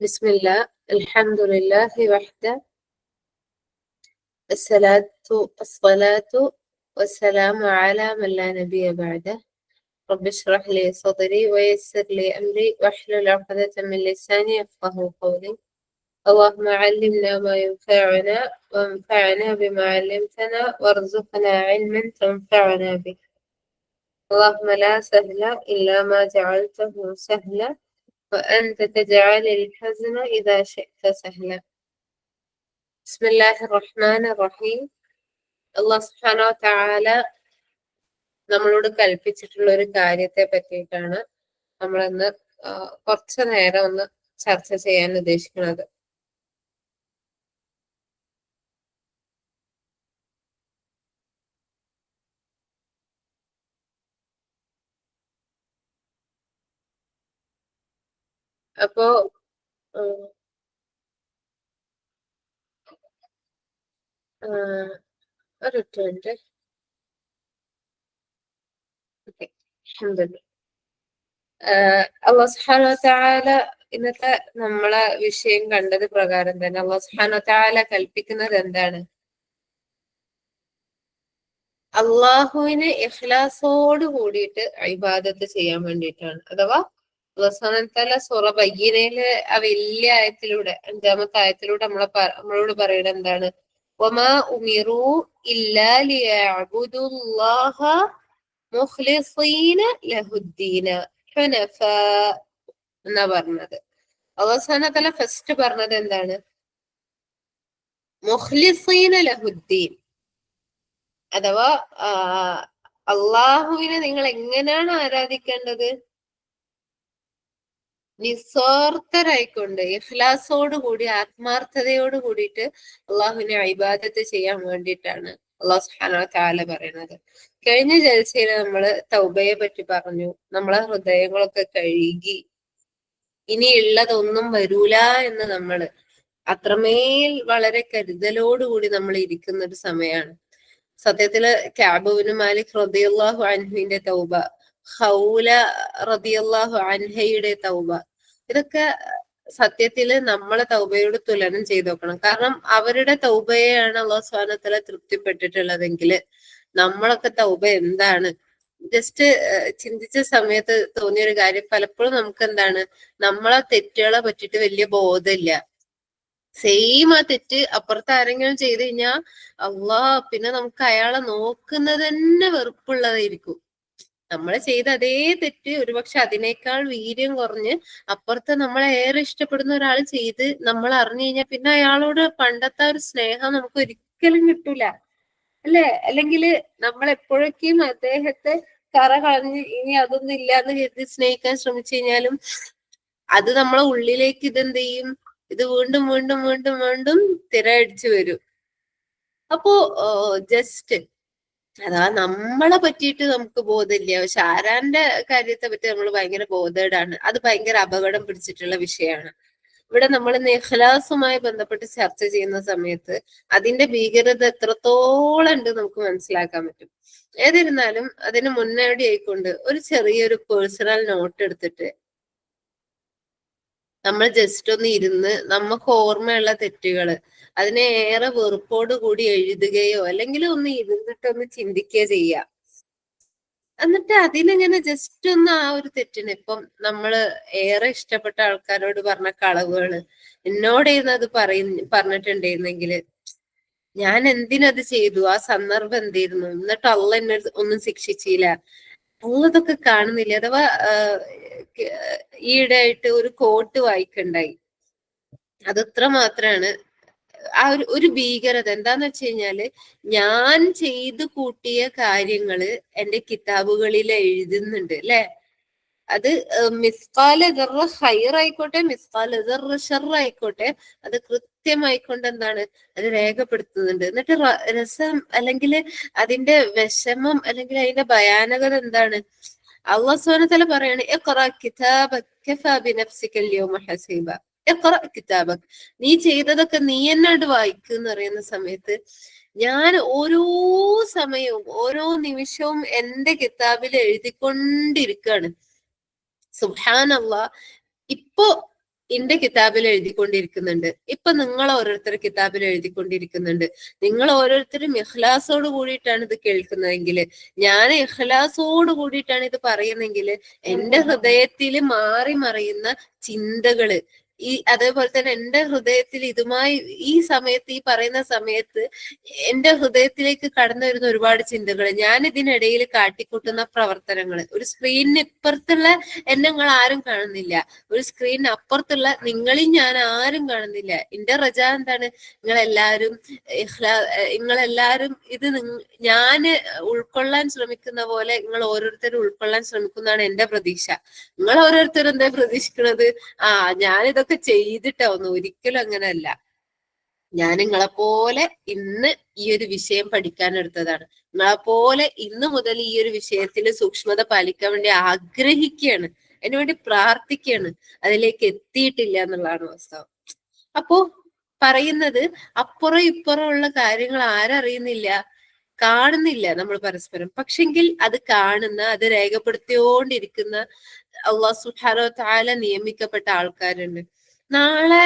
بسم الله الحمد لله وحده الصلاة والسلام على من لا نبي بعده. رب اشرح لي صدري ويسر لي أمري واحلل عقدة من لساني يفقهوا قولي. اللهم علمنا ما ينفعنا وانفعنا بما علمتنا وارزقنا علما تنفعنا به. اللهم لا سهل إلا ما جعلته سهلا وأنت تجعل الحزن إذا شئت سهلا. ബിസ്മില്ലാഹിർ റഹ്മാനിർ റഹീം. അല്ലാഹു സുബ്ഹാനഹു വ തആല നമ്മളോട് കൽപ്പിച്ചിട്ടുള്ള ഒരു കാര്യത്തെ പറ്റിയിട്ടാണ് നമ്മൾ ഇന്ന് കുറച്ചു നേരം ഒന്ന് ചർച്ച ചെയ്യാൻ ഉദ്ദേശിക്കുന്നത്. അപ്പോ ഒരു മിനിറ്റ്. ഓക്കെ, അൽഹംദുലില്ലാഹ്. അല്ലാഹു സുബ്ഹാനഹു വ തആല ഇന്നത്തെ നമ്മളെ വിഷയം കണ്ടത് പ്രകാരം തന്നെ അല്ലാഹു സുബ്ഹാനഹു വ തആല കൽപ്പിക്കുന്നത് എന്താണ്? അള്ളാഹുവിന് ഇഖ്ലാസോട് കൂടിയിട്ട് ഇബാദത്ത് ചെയ്യാൻ വേണ്ടിയിട്ടാണ്. അഥവാ അല്ലാഹു സുബ്ഹാനഹു വ തആല സൂറ ബയ്യിനയിലെ ആ വലിയ ആയത്തിലൂടെ 5-ാമത്തെ ആയത്തിലൂടെ നമ്മളോട് പറയുന്നത് എന്താണ്? വമാ ഉമിറൂ ഇല്ലാ ലിയഅ്ബുദുല്ലാഹ മുഖ്ലിസീന ലഹുദ്ദീന ഹുനഫാ എന്നാ പറഞ്ഞത്. അല്ലാഹു സുബ്ഹാനഹു വ തആല ഫസ്റ്റ് പറഞ്ഞത് എന്താണ്? മുഖ്ലിസീന ലഹുദ്ദീൻ, അഥവാ അള്ളാഹുവിനെ നിങ്ങൾ എങ്ങനെയാണ് ആരാധിക്കേണ്ടത്? നിസ്വാർത്ഥരായിക്കൊണ്ട് ഇഖ്ലാസോട് കൂടി ആത്മാർത്ഥതയോട് കൂടിയിട്ട് അള്ളാഹുവിനെ ഇബാദത്ത് ചെയ്യാൻ വേണ്ടിയിട്ടാണ് അള്ളാഹു സുബ്ഹാനഹു വ തആല പറയുന്നത്. കഴിഞ്ഞ ജൽസയിൽ നമ്മള് തൗബയെ പറ്റി പറഞ്ഞു. നമ്മളെ ഹൃദയങ്ങളൊക്കെ കഴുകി ഇനിയുള്ളതൊന്നും വരൂല എന്ന് നമ്മള് അത്രമേൽ വളരെ കരുതലോടുകൂടി നമ്മൾ ഇരിക്കുന്ന ഒരു സമയമാണ്. സത്യത്തില് കഅബ് ഇബ്നു മാലിക് റളിയല്ലാഹു അൻഹുവിന്റെ തൗബ, ഖൗല റളിയല്ലാഹു അൻഹയുടെ തൗബ, ഇതൊക്കെ സത്യത്തില് നമ്മളെ തൗബയോട് തുലനം ചെയ്ത് നോക്കണം. കാരണം അവരുടെ തൗബയെയാണ് അല്ലാഹു സുബ്ഹാനഹു വ തആല തൃപ്തിപ്പെട്ടിട്ടുള്ളതെങ്കിൽ നമ്മളൊക്കെ തൗബ എന്താണ്? ജസ്റ്റ് ചിന്തിച്ച സമയത്ത് തോന്നിയൊരു കാര്യം, പലപ്പോഴും നമുക്ക് എന്താണ്, നമ്മളെ തെറ്റുകളെ പറ്റിയിട്ട് വലിയ ബോധമില്ല. സെയിം ആ തെറ്റ് അപ്പുറത്ത് ആരെങ്കിലും ചെയ്ത് കഴിഞ്ഞാൽ പിന്നെ നമുക്ക് അയാളെ നോക്കുന്നത് തന്നെ വെറുപ്പുള്ളതായിരിക്കും. നമ്മൾ ചെയ്ത അതേ തെറ്റ് ഒരുപക്ഷെ അതിനേക്കാൾ വീര്യം കുറഞ്ഞ് അപ്പുറത്ത് നമ്മളെ ഏറെ ഇഷ്ടപ്പെടുന്ന ഒരാൾ ചെയ്ത് നമ്മൾ അറിഞ്ഞു കഴിഞ്ഞാൽ പിന്നെ അയാളോട് പണ്ടത്തെ ഒരു സ്നേഹം നമുക്ക് ഒരിക്കലും കിട്ടൂല, അല്ലെ? അല്ലെങ്കിൽ നമ്മൾ എപ്പോഴൊക്കെയും അദ്ദേഹത്തെ കറ കളഞ്ഞ് ഇനി അതൊന്നും ഇല്ലാന്ന് കരുതി സ്നേഹിക്കാൻ ശ്രമിച്ചു കഴിഞ്ഞാലും അത് നമ്മളെ ഉള്ളിലേക്ക് ഇതെന്ത് ചെയ്യും? ഇത് വീണ്ടും വീണ്ടും വീണ്ടും വീണ്ടും തിരയടിച്ചു വരും. അപ്പോ ജസ്റ്റ് അതാ നമ്മളെ പറ്റിയിട്ട് നമുക്ക് ബോധമില്ല, പക്ഷെ ആരാന്റെ കാര്യത്തെ പറ്റി നമ്മൾ ഭയങ്കര ബോധേടാണ്. അത് ഭയങ്കര അപകടം പിടിച്ചിട്ടുള്ള വിഷയമാണ്. ഇവിടെ നമ്മൾ ഇഖ്ലാസുമായി ബന്ധപ്പെട്ട് ചർച്ച ചെയ്യുന്ന സമയത്ത് അതിന്റെ ഭീകരത എത്രത്തോളം ഉണ്ട് നമുക്ക് മനസ്സിലാക്കാൻ പറ്റും. ഏതിരുന്നാലും അതിന് മുന്നോടി ആയിക്കൊണ്ട് ഒരു ചെറിയൊരു പേഴ്സണൽ നോട്ട് എടുത്തിട്ട് നമ്മൾ ജസ്റ്റ് ഒന്ന് ഇരുന്ന് നമുക്ക് ഓർമ്മയുള്ള തെറ്റുകള് അതിനെ ഏറെ വെറുപ്പോട് കൂടി എഴുതുകയോ അല്ലെങ്കിൽ ഒന്ന് ഇരുന്നിട്ടൊന്ന് ചിന്തിക്കുകയോ ചെയ്യാം. എന്നിട്ട് അതിലിങ്ങനെ ജസ്റ്റ് ഒന്ന് ആ ഒരു തെറ്റിന്, ഇപ്പം നമ്മള് ഏറെ ഇഷ്ടപ്പെട്ട ആൾക്കാരോട് പറഞ്ഞ കളവുകള് എന്നോടേന്നത് പറഞ്ഞിട്ടുണ്ടായിരുന്നെങ്കിൽ ഞാൻ എന്തിനത് ചെയ്തു? ആ സന്ദർഭം എന്തായിരുന്നു? എന്നിട്ട് അള്ളാഹ് എന്നെ ഒന്നും ശിക്ഷിച്ചില്ല. അതൊക്കെ കാണുന്നില്ല. അഥവാ ഈയിടെ ആയിട്ട് ഒരു കോട്ട് വായിക്കണ്ടായി. അതത്ര മാത്രാണ് ആ ഒരു ഭീകരത. എന്താന്ന് വെച്ച് കഴിഞ്ഞാല്, ഞാൻ ചെയ്തു കൂട്ടിയ കാര്യങ്ങള് എന്റെ കിതാബുകളിൽ എഴുതുന്നുണ്ട്, അല്ലെ? അത് മിസ്കാല് ദർറ ഹൈർ ആയിക്കോട്ടെ, മിസ്കാല് ദർറ ഷർ ആയിക്കോട്ടെ, അത് കൃത്യമായിക്കൊണ്ട് എന്താണ് അത് രേഖപ്പെടുത്തുന്നുണ്ട്. എന്നിട്ട് രസം അല്ലെങ്കിൽ അതിന്റെ വിഷമം അല്ലെങ്കിൽ അതിന്റെ ഭയാനകത എന്താണ്? അല്ലാഹു സുബ്ഹാനഹു വ തആല പറയാണ്, ഇഖ്റ കിതാബക കഫാ ബിനഫ്സിക അൽയൗമ ഹസീബ. ഇഖ്റ കിതാബക, നീ ചെയ്തതൊക്കെ നീ എന്നോട് വായിക്കുന്ന പറയുന്ന സമയത്ത് ഞാൻ ഓരോ സമയവും ഓരോ നിമിഷവും എന്റെ കിതാബിൽ എഴുതിക്കൊണ്ടിരിക്കുകയാണ്. സുബ്ഹാനല്ലാഹ്. ഇപ്പോ എന്റെ കിതാബിൽ എഴുതിക്കൊണ്ടിരിക്കുന്നുണ്ട്. ഇപ്പൊ നിങ്ങൾ ഓരോരുത്തർ കിതാബിൽ എഴുതിക്കൊണ്ടിരിക്കുന്നുണ്ട്. നിങ്ങൾ ഓരോരുത്തരും ഇഖ്ലാസോട് കൂടിയിട്ടാണ് ഇത് കേൾക്കുന്നതെങ്കിൽ, ഞാൻ ഇഖ്ലാസോട് കൂടിയിട്ടാണ് ഇത് പറയുന്നെങ്കിൽ, എന്റെ ഹൃദയത്തിൽ മാറി മറിയുന്ന ചിന്തകള്, അതേപോലെ തന്നെ എന്റെ ഹൃദയത്തിൽ ഇതുമായി ഈ സമയത്ത്, ഈ പറയുന്ന സമയത്ത് എന്റെ ഹൃദയത്തിലേക്ക് കടന്നു വരുന്ന ഒരുപാട് ചിന്തകൾ, ഞാൻ ഇതിനിടയിൽ കാട്ടിക്കൂട്ടുന്ന പ്രവർത്തനങ്ങൾ, ഒരു സ്ക്രീനിന് ഇപ്പുറത്തുള്ള എന്നെ നിങ്ങൾ ആരും കാണുന്നില്ല, ഒരു സ്ക്രീനിന് അപ്പുറത്തുള്ള നിങ്ങളെയും ഞാൻ ആരും കാണുന്നില്ല. എന്റെ റജ എന്താണ്? നിങ്ങളെല്ലാരും ഇത് ഞാന് ഉൾക്കൊള്ളാൻ ശ്രമിക്കുന്ന പോലെ നിങ്ങൾ ഓരോരുത്തരും ഉൾക്കൊള്ളാൻ ശ്രമിക്കുന്നതാണ് എന്റെ പ്രതീക്ഷ. നിങ്ങൾ ഓരോരുത്തരും എന്താ പ്രതീക്ഷിക്കുന്നത്? ഞാനിതൊക്കെ ചെയ്തിട്ടാവുന്നു. ഒരിക്കലും അങ്ങനെയല്ല. ഞാൻ നിങ്ങളെപ്പോലെ ഇന്ന് ഈ ഒരു വിഷയം പഠിക്കാൻ എടുത്തതാണ്. നിങ്ങളെപ്പോലെ ഇന്ന് മുതൽ ഈ ഒരു വിഷയത്തിൽ സൂക്ഷ്മത പാലിക്കാൻ വേണ്ടി ആഗ്രഹിക്കുകയാണ്, അതിനുവേണ്ടി പ്രാർത്ഥിക്കുകയാണ്. അതിലേക്ക് എത്തിയിട്ടില്ല എന്നുള്ളതാണ് വാസ്തവം. അപ്പോ പറയുന്നത്, അപ്പുറം ഇപ്പുറം ഉള്ള കാര്യങ്ങൾ ആരറിയുന്നില്ല, കാണുന്നില്ല നമ്മൾ പരസ്പരം. പക്ഷെങ്കിൽ അത് കാണുന്ന, അത് രേഖപ്പെടുത്തിയോണ്ടിരിക്കുന്ന അള്ളാഹു സുബ്ഹാനഹു വ തആല നിയമിക്കപ്പെട്ട ആൾക്കാരുണ്ട്. നാളെ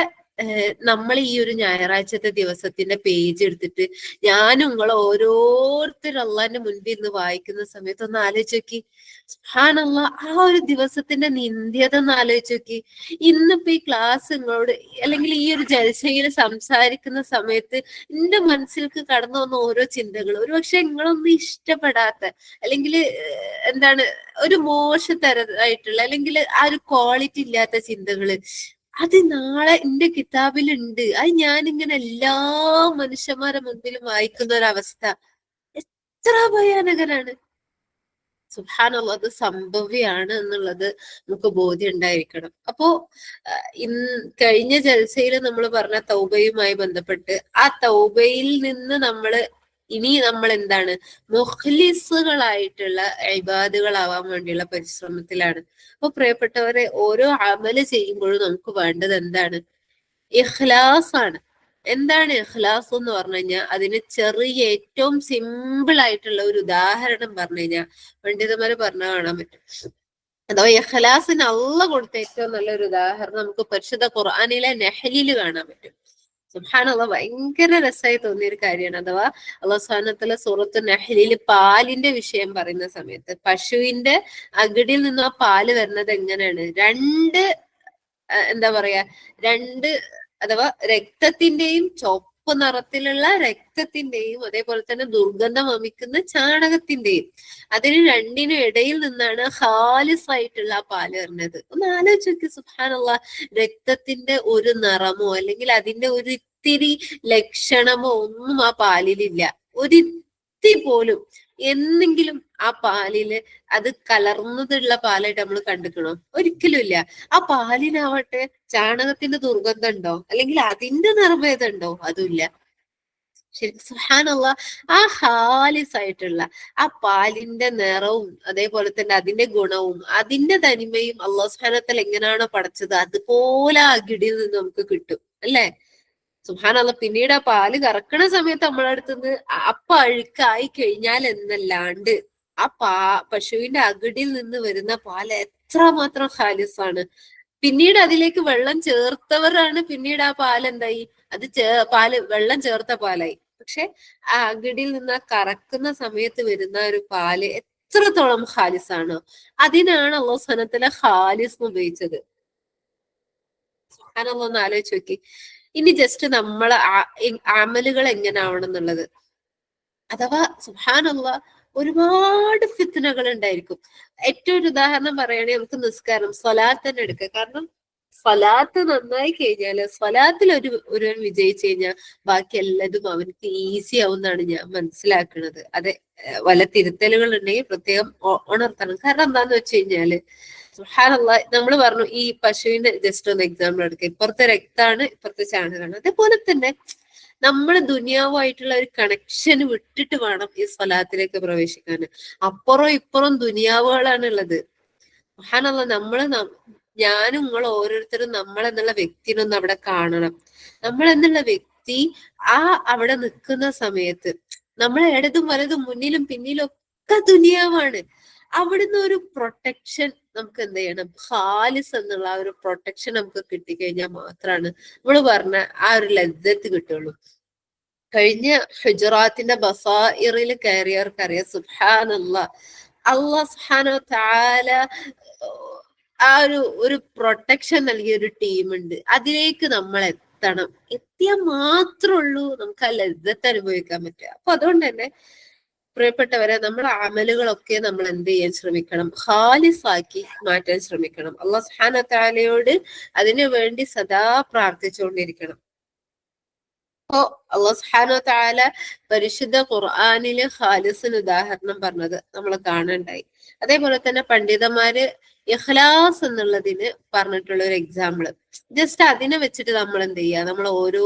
നമ്മൾ ഈ ഒരു ഞായറാഴ്ചത്തെ ദിവസത്തിന്റെ പേജ് എടുത്തിട്ട് ഞാനും നിങ്ങൾ ഓരോരുത്തരും അള്ളാന്റെ മുൻപിൽ നിന്ന് വായിക്കുന്ന സമയത്ത് ഒന്ന് ആലോചിച്ച് നോക്കി. സുബ്ഹാനല്ലാഹ്, ആ ഒരു ദിവസത്തിന്റെ നിന്ദ്യത ഒന്ന് ആലോചിച്ച് നോക്കി. ഇന്നിപ്പോ ഈ ക്ലാസ് നിങ്ങളോട് അല്ലെങ്കിൽ ഈ ഒരു ജൽസയിൽ സംസാരിക്കുന്ന സമയത്ത് എന്റെ മനസ്സിലേക്ക് കടന്നു വന്ന ഓരോ ചിന്തകൾ, ഒരുപക്ഷെ നിങ്ങളൊന്നും ഇഷ്ടപ്പെടാത്ത, അല്ലെങ്കിൽ എന്താണ്, ഒരു മോശത്തരമായിട്ടുള്ള, അല്ലെങ്കിൽ ആ ഒരു ക്വാളിറ്റി ഇല്ലാത്ത ചിന്തകള്, അത് നാളെ എന്റെ കിതാബിലുണ്ട്. അത് ഞാനിങ്ങനെ എല്ലാ മനുഷ്യന്മാരുടെ മുൻപിലും വായിക്കുന്ന ഒരവസ്ഥ എത്ര ഭയാനകരാണ്. സുബ്ഹാനല്ലാഹ്, അത് സംഭവ്യാണ് എന്നുള്ളത് നമുക്ക് ബോധ്യം ഉണ്ടായിരിക്കണം. അപ്പോ കഴിഞ്ഞ ജൽസയിൽ നമ്മൾ പറഞ്ഞ തൗബയുമായി ബന്ധപ്പെട്ട്, ആ തൗബയിൽ നിന്ന് ഇനി നമ്മൾ എന്താണ്, മുഖ്ലിസുകളായിട്ടുള്ള ഇബാദുകളാവാൻ വേണ്ടിയുള്ള പരിശ്രമത്തിലാണ്. അപ്പൊ പ്രിയപ്പെട്ടവരെ, ഓരോ അമല് ചെയ്യുമ്പോഴും നമുക്ക് വേണ്ടത് എന്താണ്? ഇഖ്ലാസ് ആണ്. എന്താണ് ഇഖ്ലാസ് എന്ന് പറഞ്ഞു കഴിഞ്ഞാൽ, അതിന് ചെറിയ ഏറ്റവും സിമ്പിൾ ആയിട്ടുള്ള ഒരു ഉദാഹരണം പറഞ്ഞു കഴിഞ്ഞാൽ പണ്ഡിതന്മാര് പറഞ്ഞു കാണാൻ പറ്റും. അഥവാ ഇഖ്ലാസിന് അള്ളാഹ് കൊടുത്ത ഏറ്റവും നല്ലൊരു ഉദാഹരണം നമുക്ക് പരിശുദ്ധ ഖുർആനിലെ നഹ്ലിൽ കാണാൻ പറ്റും. സുബ്ഹാനല്ലാഹ്, ഭയങ്കര രസമായി തോന്നിയ ഒരു കാര്യമാണ്. അഥവാ അല്ലാഹു സുബ്ഹാനഹു വ തആല സൂറത്തുൻ നഹ്ലിൽ പാലിന്റെ വിഷയം പറയുന്ന സമയത്ത്, പശുവിന്റെ അകിടിൽ നിന്ന് ആ പാല് വരുന്നത് എങ്ങനെയാണ്? എന്താ പറയാ, അഥവാ രക്തത്തിന്റെയും ചുവപ്പ് നിറത്തിലുള്ള രക്തത്തിന്റെയും അതേപോലെ തന്നെ ദുർഗന്ധം വമിക്കുന്ന ചാണകത്തിന്റെയും, അതിന് രണ്ടിനും ഇടയിൽ നിന്നാണ് ഖാലിസ് ആയിട്ടുള്ള ആ പാല് വരുന്നത്. ഒന്ന് ആലോചിച്ച് നോക്കി. സുബ്ഹാനല്ലാഹ്, രക്തത്തിന്റെ ഒരു നിറമോ അല്ലെങ്കിൽ അതിന്റെ ഒരു ഇത്തിരി ലക്ഷണമോ ഒന്നും ആ പാലിലില്ല. ഒരിത്തിരി പോലും എന്നെങ്കിലും ആ പാലില് അത് കലർന്നതുള്ള പാലായിട്ട് നമ്മൾ കണ്ടിക്കണോ? ഒരിക്കലും ഇല്ല. ആ പാലിനാവട്ടെ ചാണകത്തിന്റെ ദുർഗന്ധം ഉണ്ടോ, അല്ലെങ്കിൽ അതിന്റെ നിറഭേദം ഉണ്ടോ? അതുമില്ല. ശരിക്കും സുബ്ഹാനല്ലാഹ്, ആ ഹാലിസ് ആയിട്ടുള്ള ആ പാലിന്റെ നിറവും അതേപോലെ തന്നെ അതിന്റെ ഗുണവും അതിന്റെ തനിമയും അല്ലാഹു സുബ്ഹാനഹു വ തആല എങ്ങനെയാണോ പടച്ചത്, അതുപോലെ ആ അകിടിൽ നിന്ന് നമുക്ക് കിട്ടും, അല്ലേ? സുബ്ഹാനല്ലാഹ്, പിന്നീട് ആ പാല് കറക്കണ സമയത്ത് നമ്മളെ അടുത്തുനിന്ന് അഴുക്കായി കഴിഞ്ഞാൽ എന്നല്ലാണ്ട് ആ പശുവിന്റെ അകിടിൽ നിന്ന് വരുന്ന പാല് എത്രമാത്രം ഖാലിസാണ്. പിന്നീട് അതിലേക്ക് വെള്ളം ചേർത്തവരാണ് പിന്നീട് ആ പാൽ എന്തായി, അത് വെള്ളം ചേർത്ത പാലായി. പക്ഷെ ആ അകിടിൽ നിന്ന് ആ കറക്കുന്ന സമയത്ത് വരുന്ന ഒരു പാല് എത്രത്തോളം ഖാലിസാണോ, അതിനാണ് അല്ലാഹു സുബ്ഹാനഹു വ തആല ഖാലിസ് എന്ന് ഉപയോഗിച്ചത്. സുബ്ഹാനല്ലാഹ്, ഒന്ന് ആലോചിച്ച് നോക്കി. ഇനി ജസ്റ്റ് നമ്മളെ അമലുകൾ എങ്ങനെയാവണം എന്നുള്ളത്. അഥവാ സുബ്ഹാനല്ലാഹ്, ഒരുപാട് ഫിത്നകൾ ഉണ്ടായിരിക്കും. ഏറ്റവും ഒരു ഉദാഹരണം പറയുകയാണെങ്കിൽ നമുക്ക് നിസ്കാരം, സ്വലാത്ത് തന്നെ എടുക്കുക. കാരണം സ്വലാത്ത് നന്നായി കഴിഞ്ഞാല്, സ്വലാത്തിൽ ഒരു വിജയിച്ചു കഴിഞ്ഞാൽ ബാക്കി എല്ലാതും അവനക്ക് ഈസി ആവുമെന്നാണ് ഞാൻ മനസ്സിലാക്കുന്നത്. അതെ, വല്ല തിരുത്തലുകൾ ഉണ്ടെങ്കിൽ പ്രത്യേകം ഉണർത്തണം. കാരണം എന്താന്ന് വെച്ച് കഴിഞ്ഞാല്, സുബ്ഹാനല്ലാഹ്, നമ്മൾ പറഞ്ഞു ഈ പശുവിന്റെ ജസ്റ്റ് ഒന്ന് എക്സാമ്പിൾ എടുക്കുക. ഇപ്പുറത്തെ രക്താണ്, ഇപ്പുറത്തെ ചാണകമാണ്. അതേപോലെ തന്നെ നമ്മൾ ദുനിയാവുമായിട്ടുള്ള ഒരു കണക്ഷൻ വിട്ടിട്ട് വേണം ഈ സ്വലാത്തിലേക്ക് പ്രവേശിക്കാൻ. അപ്പുറം ഇപ്പുറം ദുനിയാവുകളാണ് ഉള്ളത്. സുബ്ഹാനല്ലാഹ്, ഞാനും നിങ്ങൾ ഓരോരുത്തരും നമ്മൾ എന്നുള്ള വ്യക്തിനൊന്ന് അവിടെ കാണണം. നമ്മൾ എന്നുള്ള വ്യക്തി അവിടെ നിൽക്കുന്ന സമയത്ത് നമ്മൾ ഇടതും വലതും മുന്നിലും പിന്നിലും ഒക്കെ ദുനിയാവാണ്. അവിടുന്ന് ഒരു പ്രൊട്ടക്ഷൻ നമുക്ക് എന്ത് ചെയ്യണം, ഖാലിസ് എന്നുള്ള ആ ഒരു പ്രൊട്ടക്ഷൻ നമുക്ക് കിട്ടിക്കഴിഞ്ഞാൽ മാത്രമാണ് നമ്മൾ പറഞ്ഞ ആ ഒരു ലജ്ജത്ത് കിട്ടുള്ളൂ. കഴിഞ്ഞ ഹുജറാത്തിന്റെ ബസാഇറിൽ കയറിയവർക്കറിയാം, സുബ്ഹാനല്ലാഹ്, അള്ളാഹ് സുബ്ഹാനഹു വ തആല ആ ഒരു പ്രൊട്ടക്ഷൻ നൽകിയ ഒരു ടീമുണ്ട്. അതിലേക്ക് നമ്മൾ എത്തണം. എത്തിയാൽ മാത്രമുള്ളൂ നമുക്ക് ആ ലജ്ജത്ത് അനുഭവിക്കാൻ പറ്റുക. അപ്പൊ അതുകൊണ്ട് തന്നെ പ്രിയപ്പെട്ടവരെ, നമ്മുടെ അമലുകളൊക്കെ നമ്മൾ എന്ത് ചെയ്യാൻ ശ്രമിക്കണം, ഖാലിസാക്കി മാറ്റാൻ ശ്രമിക്കണം. അള്ളാഹ് സുബ്ഹാനഹു വ തആലയോട് അതിനു വേണ്ടി സദാ പ്രാർത്ഥിച്ചുകൊണ്ടിരിക്കണം. അപ്പോ അള്ളാഹു സുബ്ഹാനഹു വ തആല പരിശുദ്ധ ഖുർആനില് ഖാലിസിന് ഉദാഹരണം പറഞ്ഞത് നമ്മൾ കാണണ്ടായി. അതേപോലെ തന്നെ പണ്ഡിതന്മാര് ഇഖ്ലാസ് എന്നുള്ളതിന് പറഞ്ഞിട്ടുള്ള ഒരു എക്സാമ്പിള്, ജസ്റ്റ് അതിനെ വെച്ചിട്ട് നമ്മൾ എന്ത് ചെയ്യുക, നമ്മൾ ഓരോ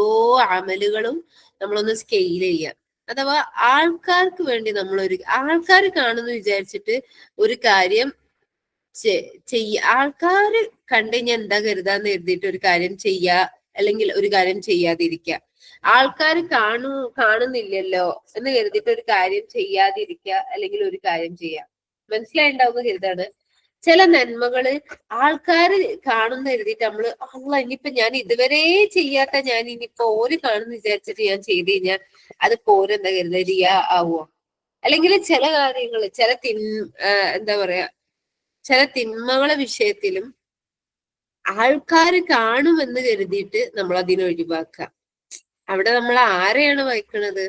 അമലുകളും നമ്മളൊന്ന് സ്കെയിൽ ചെയ്യുക. അഥവാ ആൾക്കാർക്ക് വേണ്ടി നമ്മൾ ആൾക്കാർ കാണുന്നു വിചാരിച്ചിട്ട് ഒരു കാര്യം ആൾക്കാര് കണ്ടു കഴിഞ്ഞാൽ എന്താ കരുതാന്ന് കരുതിയിട്ട് ഒരു കാര്യം ചെയ്യാ, അല്ലെങ്കിൽ ഒരു കാര്യം ചെയ്യാതിരിക്കുക. ആൾക്കാർ കാണുന്നില്ലല്ലോ എന്ന് കരുതിയിട്ട് ഒരു കാര്യം ചെയ്യാതിരിക്കുക, അല്ലെങ്കിൽ ഒരു കാര്യം ചെയ്യാം. മനസ്സിലായിണ്ടാവുന്ന കരുതാണ്. ചില നന്മകള് ആൾക്കാര് കാണുന്ന കരുതിയിട്ട് നമ്മള് അല്ല ഇനിയിപ്പോ ഞാൻ ഇതുവരെ ചെയ്യാത്ത ഞാൻ ഇനിയിപ്പോ ഓര് കാണുന്ന വിചാരിച്ചിട്ട് ഞാൻ ചെയ്ത് കഴിഞ്ഞാൽ അത് പോരെന്താ കരുത റിയാ ആവോ? അല്ലെങ്കിൽ ചില കാര്യങ്ങള് എന്താ പറയാ, ചില തിന്മകളെ വിഷയത്തിലും ആൾക്കാർ കാണുമെന്ന് കരുതിയിട്ട് നമ്മൾ അതിനെ ഒഴിവാക്കുക. അവിടെ നമ്മൾ ആരെയാണ് വഹിക്കുന്നത്?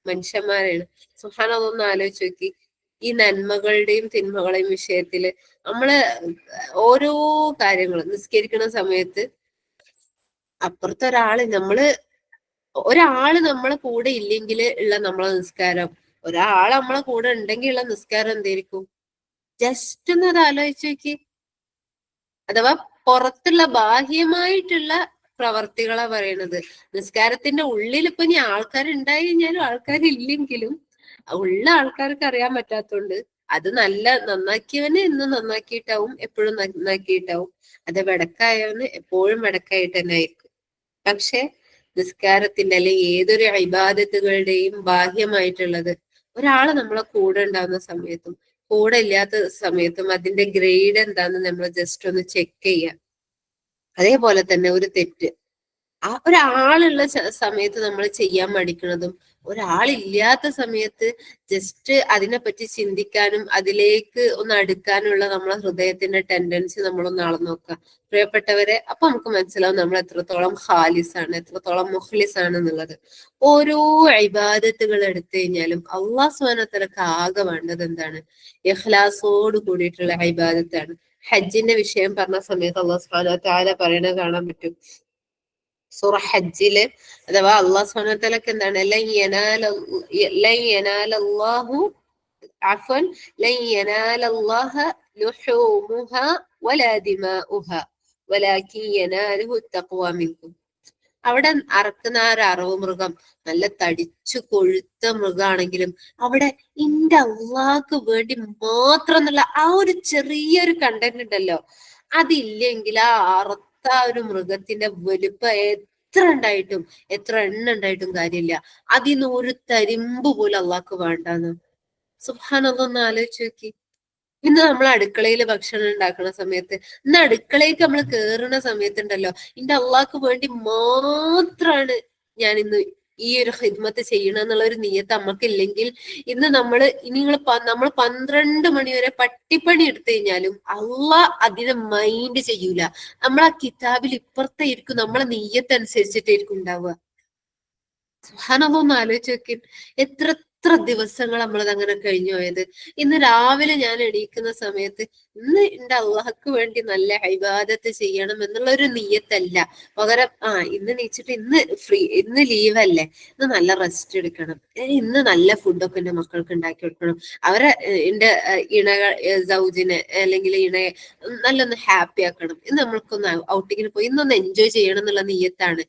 മനുഷ്യന്മാരെയാണ്. സുബ്ഹാനല്ലാഹ്, അതൊന്ന് ആലോചിച്ച് നോക്കി. ഈ നന്മകളുടെയും തിന്മകളെയും വിഷയത്തില് നമ്മള് ഓരോ കാര്യങ്ങളും നിസ്കരിക്കുന്ന സമയത്ത് അപ്പുറത്തെ ഒരാള് നമ്മളെ കൂടെ ഇല്ലെങ്കിൽ ഉള്ള നമ്മളെ നിസ്കാരം, ഒരാൾ നമ്മളെ കൂടെ ഉണ്ടെങ്കിൽ ഉള്ള നിസ്കാരം എന്തായിരിക്കും? ജസ്റ്റ് ഒന്ന് അത് ആലോചിച്ച് നോക്കി. അഥവാ പുറത്തുള്ള ബാഹ്യമായിട്ടുള്ള പ്രവർത്തികളാ പറയണത്. നിസ്കാരത്തിന്റെ ഉള്ളിൽ ഇപ്പൊ ഇനി ആൾക്കാരുണ്ടായി കഴിഞ്ഞാലും ആൾക്കാരില്ലെങ്കിലും ഉള്ള ആൾക്കാർക്ക് അറിയാൻ പറ്റാത്തോണ്ട് അത് നന്നാക്കിയവന് എന്നും നന്നാക്കിയിട്ടാവും, എപ്പോഴും നന്നാക്കിയിട്ടാവും. അത് വെടക്കായവന് എപ്പോഴും വെടക്കായിട്ട് തന്നെ ആയിരിക്കും. പക്ഷെ നിസ്കാരത്തിന്റെ അല്ലെങ്കിൽ ഏതൊരു ഇബാദത്തുകളുടെയും ബാഹ്യമായിട്ടുള്ളത് ഒരാള് നമ്മളെ കൂടെ ഉണ്ടാവുന്ന സമയത്തും കൂടെ ഇല്ലാത്ത സമയത്തും അതിന്റെ ഗ്രേഡ് എന്താന്ന് നമ്മൾ ജസ്റ്റ് ഒന്ന് ചെക്ക് ചെയ്യാം. അതേപോലെ തന്നെ ഒരു തെറ്റ് ആ ഒരാളുള്ള സമയത്ത് നമ്മൾ ചെയ്യാൻ മടിക്കുന്നതും ഒരാളില്ലാത്ത സമയത്ത് ജസ്റ്റ് അതിനെപ്പറ്റി ചിന്തിക്കാനും അതിലേക്ക് ഒന്ന് അടുക്കാനുള്ള നമ്മളെ ഹൃദയത്തിന്റെ ടെൻഡൻസി നമ്മളൊന്ന് അളന്ന് നോക്കുക പ്രിയപ്പെട്ടവരെ. അപ്പൊ നമുക്ക് മനസ്സിലാവും നമ്മൾ എത്രത്തോളം ഖാലിസാണ്, എത്രത്തോളം മുഖ്ലിസാണ് എന്നുള്ളത്. ഓരോ ഇബാദത്തുകൾ എടുത്തു കഴിഞ്ഞാലും അള്ളാഹു സുബ്ഹാനഹു വ തആലക്ക് ആകെ വേണ്ടത് എന്താണ്? ഇഖ്ലാസോട് കൂടിയിട്ടുള്ള ഇബാദത്താണ്. ഹജ്ജിന്റെ വിഷയം പറഞ്ഞ സമയത്ത് അള്ളാഹു സുബ്ഹാനഹു വ തആല പറയണത് കാണാൻ പറ്റും. സൂറ ഹജ്ജില് അഥവാ അള്ളാഹു സുബ്ഹാനഹു വ തആലക്ക് എന്താണ്? ലൻ യനാലല്ലാഹു അഫ്വൻ ലൻ യനാലല്ലാഹ ലുഹൂമുഹാ വലാ ദിമാഉഹാ വലാകിൻ യനാലുഹു തഖ്വ മിൻകും. അവിടെ അറക്കുന്ന ആ ഒരു അറവ് മൃഗം നല്ല തടിച്ചു കൊഴുത്ത മൃഗാണെങ്കിലും അവിടെ ഇന്റെ അള്ളാഹ്ക്ക് വേണ്ടി മാത്രം എന്നുള്ള ആ ഒരു ചെറിയൊരു കണ്ടന്റ് ഉണ്ടല്ലോ, അതില്ലെങ്കിൽ ആ അറുത്ത ഒരു മൃഗത്തിന്റെ വലുപ്പം എത്ര ഉണ്ടായിട്ടും എത്ര എണ്ണ ഉണ്ടായിട്ടും കാര്യമില്ല. അതിന്ന് ഒരു തരിമ്പ് പോലും അള്ളാഹ്ക്ക് വേണ്ടാന്ന്. സുബ്ഹാനല്ലാഹ്, ഒന്ന് ആലോചിച്ച് നോക്കി. ഇന്ന് നമ്മൾ അടുക്കളയിൽ ഭക്ഷണം ഉണ്ടാക്കുന്ന സമയത്ത്, ഇന്ന് അടുക്കളയ്ക്ക് നമ്മൾ കേറുന്ന സമയത്തുണ്ടല്ലോ, ഇന്റെ അള്ളാഹ്ക്ക് വേണ്ടി മാത്രാണ് ഞാൻ ഇന്ന് ഈ ഒരു ഖിദ്മത്ത് ചെയ്യണം എന്നുള്ള ഒരു നിയത്ത് നമ്മക്കില്ലെങ്കിൽ ഇന്ന് നമ്മൾ 12 മണി വരെ പട്ടിപ്പണി എടുത്തു കഴിഞ്ഞാലും അള്ളാഹ് അതിനെ മൈൻഡ് ചെയ്യൂല. നമ്മൾ ആ കിതാബിൽ ഇപ്പുറത്തെ ഇരിക്കും, നമ്മളെ നിയ്യത്ത് അനുസരിച്ചിട്ടായിരിക്കും ഉണ്ടാവുക. സുബ്ഹാനല്ലാഹ്, ഒന്ന് ആലോചിച്ച് നോക്കി. എത്ര ദിവസങ്ങൾ നമ്മളത് അങ്ങനെ കഴിഞ്ഞു പോയത്. ഇന്ന് രാവിലെ ഞാൻ എണീക്കുന്ന സമയത്ത് ഇന്ന് എന്റെ അള്ളാഹ്ക്ക് വേണ്ടി നല്ല ഇബാദത്ത് ചെയ്യണം എന്നുള്ള ഒരു നിയ്യത്തല്ല, പകരം ഇന്ന് എണീച്ചിട്ട് ഇന്ന് ലീവല്ലേ, ഇന്ന് നല്ല റെസ്റ്റ് എടുക്കണം, ഇന്ന് നല്ല ഫുഡൊക്കെ എന്റെ മക്കൾക്ക് ഉണ്ടാക്കി കൊടുക്കണം, എന്റെ സൗജിനെ അല്ലെങ്കിൽ ഇണയെ നല്ലൊന്ന് ഹാപ്പി ആക്കണം, ഇന്ന് നമ്മൾക്കൊന്ന് ഔട്ടിങ്ങിന് പോയി ഇന്നൊന്ന് എൻജോയ് ചെയ്യണം എന്നുള്ള നിയ്യത്താണ്.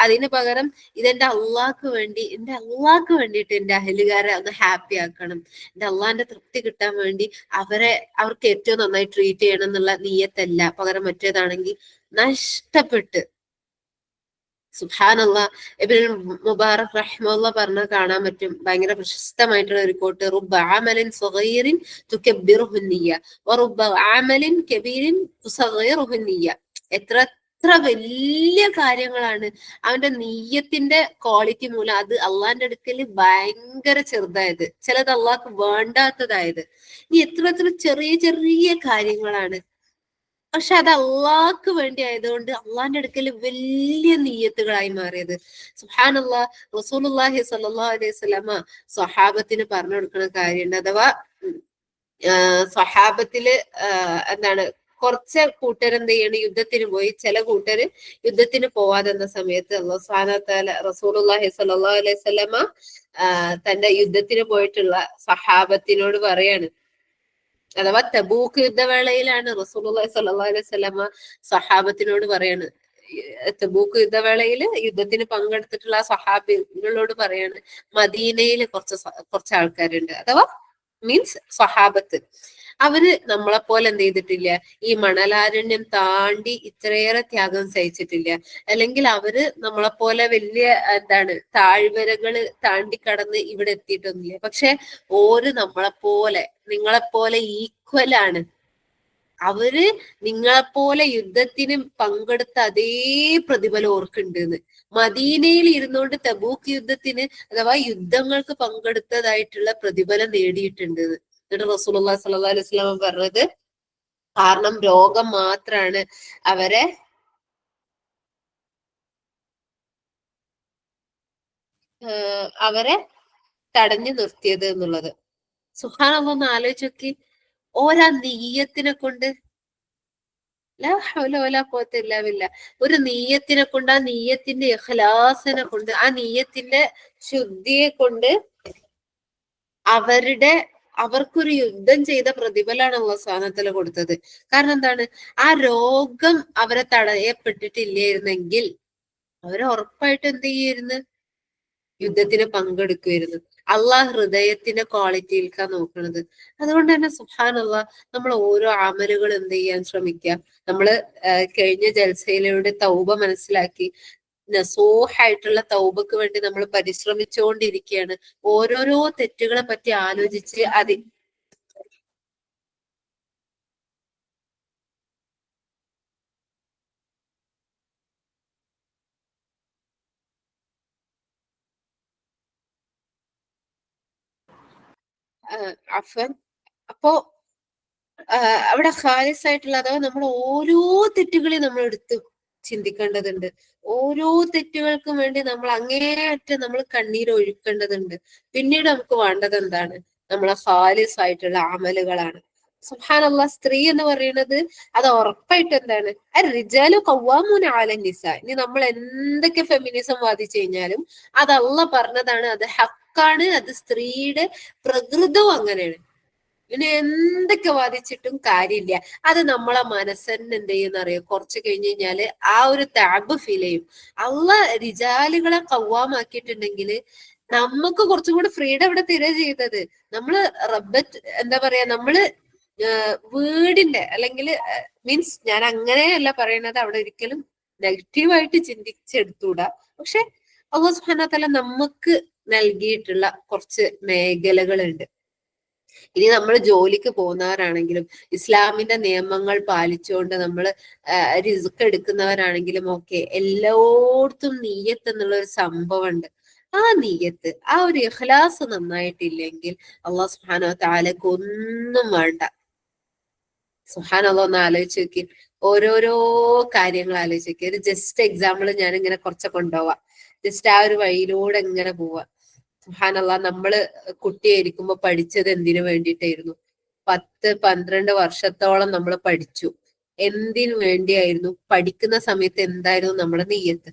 അതിന് പകരം ഇതെന്റെ അള്ളാഹ്ക്ക് വേണ്ടിയിട്ട് എന്റെ അഹലുകാരെ ഒന്ന് ഹാപ്പി ആക്കണം, എന്റെ അള്ളാഹിന്റെ തൃപ്തി കിട്ടാൻ വേണ്ടി അവർക്ക് ഏറ്റവും നന്നായി ട്രീറ്റ് ചെയ്യണം എന്നുള്ള നിയ്യത്തല്ല, പകരം മറ്റേതാണെങ്കിൽ നഷ്ടപ്പെട്ട് സുബ്ഹാനല്ലാ. ഇബ്നുൽ മുബാറക് റഹിമഹുല്ലാ പറഞ്ഞ കാണാൻ പറ്റും, ഭയങ്കര പ്രശസ്തമായിട്ടുള്ള ഒരു കോട്ട്, റുബ്ബ അമലിൻ സഗീറിൻ തുകബ്ബിറുഹു നിയ്യ വറുബ്ബ അമലിൻ കബീരിൻ തുസഗ്ഗിറുഹു നിയ്യ. എത്ര എത്ര വലിയ കാര്യങ്ങളാണ് അവന്റെ നീയത്തിന്റെ ക്വാളിറ്റി മൂലം അത് അള്ളാന്റെ അടുക്കൽ ഭയങ്കര ചെറുതായത്, ചിലത് അള്ളാഹ്ക്ക് വേണ്ടാത്തതായത്. ഇനി എത്ര എത്ര ചെറിയ ചെറിയ കാര്യങ്ങളാണ്, പക്ഷെ അത് അള്ളാഹ്ക്ക് വേണ്ടി ആയതുകൊണ്ട് അള്ളാന്റെ അടുക്കൽ വലിയ നീയത്തുകളായി മാറിയത്. സുബ്ഹാനല്ലാഹ്. റസൂലുള്ളാഹി സ്വല്ലല്ലാഹു അലൈഹി വസല്ലമ സ്വഹാബത്തിന് പറഞ്ഞു കൊടുക്കുന്ന കാര്യമുണ്ട്. അഥവാ സ്വഹാബത്തില് എന്താണ്, കുറച്ച് കൂട്ടരെന്ത് ചെയ്യണം, യുദ്ധത്തിന് പോയി. ചില കൂട്ടര് യുദ്ധത്തിന് പോവാതെന്ന സമയത്ത് അല്ലാഹു സുബ്ഹാനഹു വ തആല റസൂലുള്ളാഹി സ്വല്ലല്ലാഹു അലൈഹി വസല്ലമ തന്റെ യുദ്ധത്തിന് പോയിട്ടുള്ള സഹാബത്തിനോട് പറയാണ്, അഥവാ തബൂക്ക് യുദ്ധവേളയിലാണ് റസൂലുള്ളാഹി സ്വല്ലല്ലാഹു അലൈഹി വസല്ലമ സഹാബത്തിനോട് പറയാണ്, തബൂക്ക് യുദ്ധവേളയിൽ യുദ്ധത്തിന് പങ്കെടുത്തിട്ടുള്ള ആ സഹാബികളോട് പറയാണ്, മദീനയിൽ കുറച്ച് ആൾക്കാരുണ്ട്, അഥവാ മീൻസ് സഹാബത്ത്. അവര് നമ്മളെപ്പോലെ എന്ത് ചെയ്തിട്ടില്ല, ഈ മണലാരണ്യം താണ്ടി ഇത്രയേറെ ത്യാഗം സഹിച്ചിട്ടില്ല. അല്ലെങ്കിൽ അവര് നമ്മളെപ്പോലെ വലിയ എന്താണ് താഴ്വരകള് താണ്ടി കടന്ന് ഇവിടെ എത്തിയിട്ടൊന്നുമില്ല. പക്ഷെ ഓര് നമ്മളെപ്പോലെ നിങ്ങളെപ്പോലെ ഈക്വൽ ആണ്. അവര് നിങ്ങളെപ്പോലെ യുദ്ധത്തിന് പങ്കെടുത്ത അതേ പ്രതിഫലം ഓർക്കുന്നുണ്ടെന്ന്. മദീനയിൽ ഇരുന്നുകൊണ്ട് തബൂക്ക് യുദ്ധത്തിന് അഥവാ യുദ്ധങ്ങൾക്ക് പങ്കെടുത്തതായിട്ടുള്ള പ്രതിഫലം നേടിയിട്ടുണ്ട്. എന്നിട്ട് റസൂലുള്ളാഹി സ്വല്ലല്ലാഹു അലൈഹി വസല്ലം പറഞ്ഞത്, കാരണം രോഗം മാത്രാണ് അവരെ അവരെ തടഞ്ഞു നിർത്തിയത് എന്നുള്ളത്. സുബ്ഹാനല്ലാഹ്, ഒന്ന് ആലോചിച്ച് നോക്കി. ഓരാ നീയത്തിനെ കൊണ്ട്, ലാ ഹൗല വലാ ഖുവത ഇല്ലാ ബില്ലാഹ്, ഒരു നീയത്തിനെ കൊണ്ട്, ആ നീയത്തിന്റെ ഇഖ്ലാസിനെ കൊണ്ട്, ആ നീയത്തിന്റെ ശുദ്ധിയെ കൊണ്ട് അവർക്കൊരു യുദ്ധം ചെയ്ത പ്രതിഫലമാണ് അല്ലാഹു സുബ്ഹാനഹു വ തആല കൊടുത്തത്. കാരണം എന്താണ്, ആ രോഗം അവരെ തടയപ്പെട്ടിട്ടില്ലായിരുന്നെങ്കിൽ അവര് ഉറപ്പായിട്ട് എന്ത് ചെയ്യായിരുന്നു, യുദ്ധത്തിന് പങ്കെടുക്കുമായിരുന്നു. അള്ളാഹ് ഹൃദയത്തിന്റെ ക്വാളിറ്റിയിൽക്കാ നോക്കുന്നത്. അതുകൊണ്ട് തന്നെ സുബ്ഹാനല്ലാഹ്, നമ്മൾ ഓരോ അമലുകൾ എന്ത് ചെയ്യാൻ ശ്രമിക്കുക. നമ്മള് കഴിഞ്ഞ ജൽസയിലൂടെ തൗബ മനസ്സിലാക്കി, നസൂഹായിട്ടുള്ള തൗബക്ക് വേണ്ടി നമ്മൾ പരിശ്രമിച്ചുകൊണ്ടിരിക്കുകയാണ്. ഓരോരോ തെറ്റുകളെ പറ്റി ആലോചിച്ച് അഫൻ അപ്പോ അവിടെ ഖാലിസ് ആയിട്ടുള്ള, അഥവാ നമ്മൾ ഓരോ തെറ്റുകളെയും നമ്മൾ എടുത്ത് ചിന്തിക്കേണ്ടതുണ്ട്. ഓരോ തെറ്റുകൾക്കും വേണ്ടി നമ്മൾ അങ്ങേയറ്റം നമ്മൾ കണ്ണീര് ഒഴുക്കേണ്ടതുണ്ട്. പിന്നീട് നമുക്ക് വേണ്ടത് എന്താണ്, നമ്മളെ ഖാലിസ് ആയിട്ടുള്ള അമലുകളാണ്. സുബ്ഹാനല്ലാഹ്. സ്ത്രീ എന്ന് പറയുന്നത് അത് ഉറപ്പായിട്ട് എന്താണ്, റിജാലു ഖവ്വാമൂന അലൻ നിസാ. ഇനി നമ്മൾ എന്തൊക്കെ ഫെമിനിസം വാദിച്ചു കഴിഞ്ഞാലും അത് അള്ളാഹ് പറഞ്ഞതാണ്, അത് ഹക്കാണ്, അത് സ്ത്രീയുടെ പ്രകൃതവും അങ്ങനെയാണ്. പിന്നെ എന്തൊക്കെ വാദിച്ചിട്ടും കാര്യമില്ല. അത് നമ്മളെ മനസ്സന്നെ എന്ത് ചെയ്യുന്ന അറിയോ, കുറച്ച് കഴിഞ്ഞ് കഴിഞ്ഞാല് ആ ഒരു താബ് ഫീൽ ചെയ്യും. റിജാലുകളെ കവ്വാമാക്കിയിട്ടുണ്ടെങ്കിൽ നമുക്ക് കുറച്ചും കൂടെ ഫ്രീഡം ഇവിടെ തിര ചെയ്തത്. നമ്മള് റബ്ബത്ത് എന്താ പറയാ, നമ്മള് വീടിന്റെ അല്ലെങ്കിൽ മീൻസ്, ഞാൻ അങ്ങനെയല്ല പറയണത്, അവിടെ ഒരിക്കലും നെഗറ്റീവായിട്ട് ചിന്തിച്ചെടുത്തൂടാ. പക്ഷെ അല്ലാഹു സുബ്ഹാനഹു വ തആല നമുക്ക് നൽകിയിട്ടുള്ള കുറച്ച് മേഖലകളുണ്ട്. ഇനി നമ്മൾ ജോലിക്ക് പോകുന്നവരാണെങ്കിലും ഇസ്ലാമിന്റെ നിയമങ്ങൾ പാലിച്ചുകൊണ്ട് നമ്മൾ റിസ്ക് എടുക്കുന്നവരാണെങ്കിലും ഒക്കെ എല്ലായിടത്തും നീയത്ത് എന്നുള്ള ഒരു സംഭവം ഉണ്ട്. ആ നീയത്ത്, ആ ഒരു ഇഖ്ലാസ് നന്നായിട്ടില്ലെങ്കിൽ അള്ളാഹു സുബ്ഹാനഹു വ തആലക്ക് ഒന്നും വേണ്ട. സുബ്ഹാനല്ലാഹ്, ഒന്ന് ആലോചിച്ച് നോക്കി. ഓരോരോ കാര്യങ്ങൾ ആലോചിച്ച് നോക്കി. ഒരു ജസ്റ്റ് എക്സാമ്പിൾ ഞാൻ ഇങ്ങനെ കുറച്ച് കൊണ്ടുപോവാം. ജസ്റ്റ് ആ ഒരു വഴിയിലൂടെ ഇങ്ങനെ പോവാ. സുബ്ഹാനല്ലാഹ്, നമ്മള് കുട്ടിയായിരിക്കുമ്പോ പഠിച്ചത് എന്തിനു വേണ്ടിയിട്ടായിരുന്നു? 10-12 വർഷത്തോളം നമ്മൾ പഠിച്ചു. എന്തിനു വേണ്ടിയായിരുന്നു? പഠിക്കുന്ന സമയത്ത് എന്തായിരുന്നു നമ്മുടെ നിയ്യത്ത്?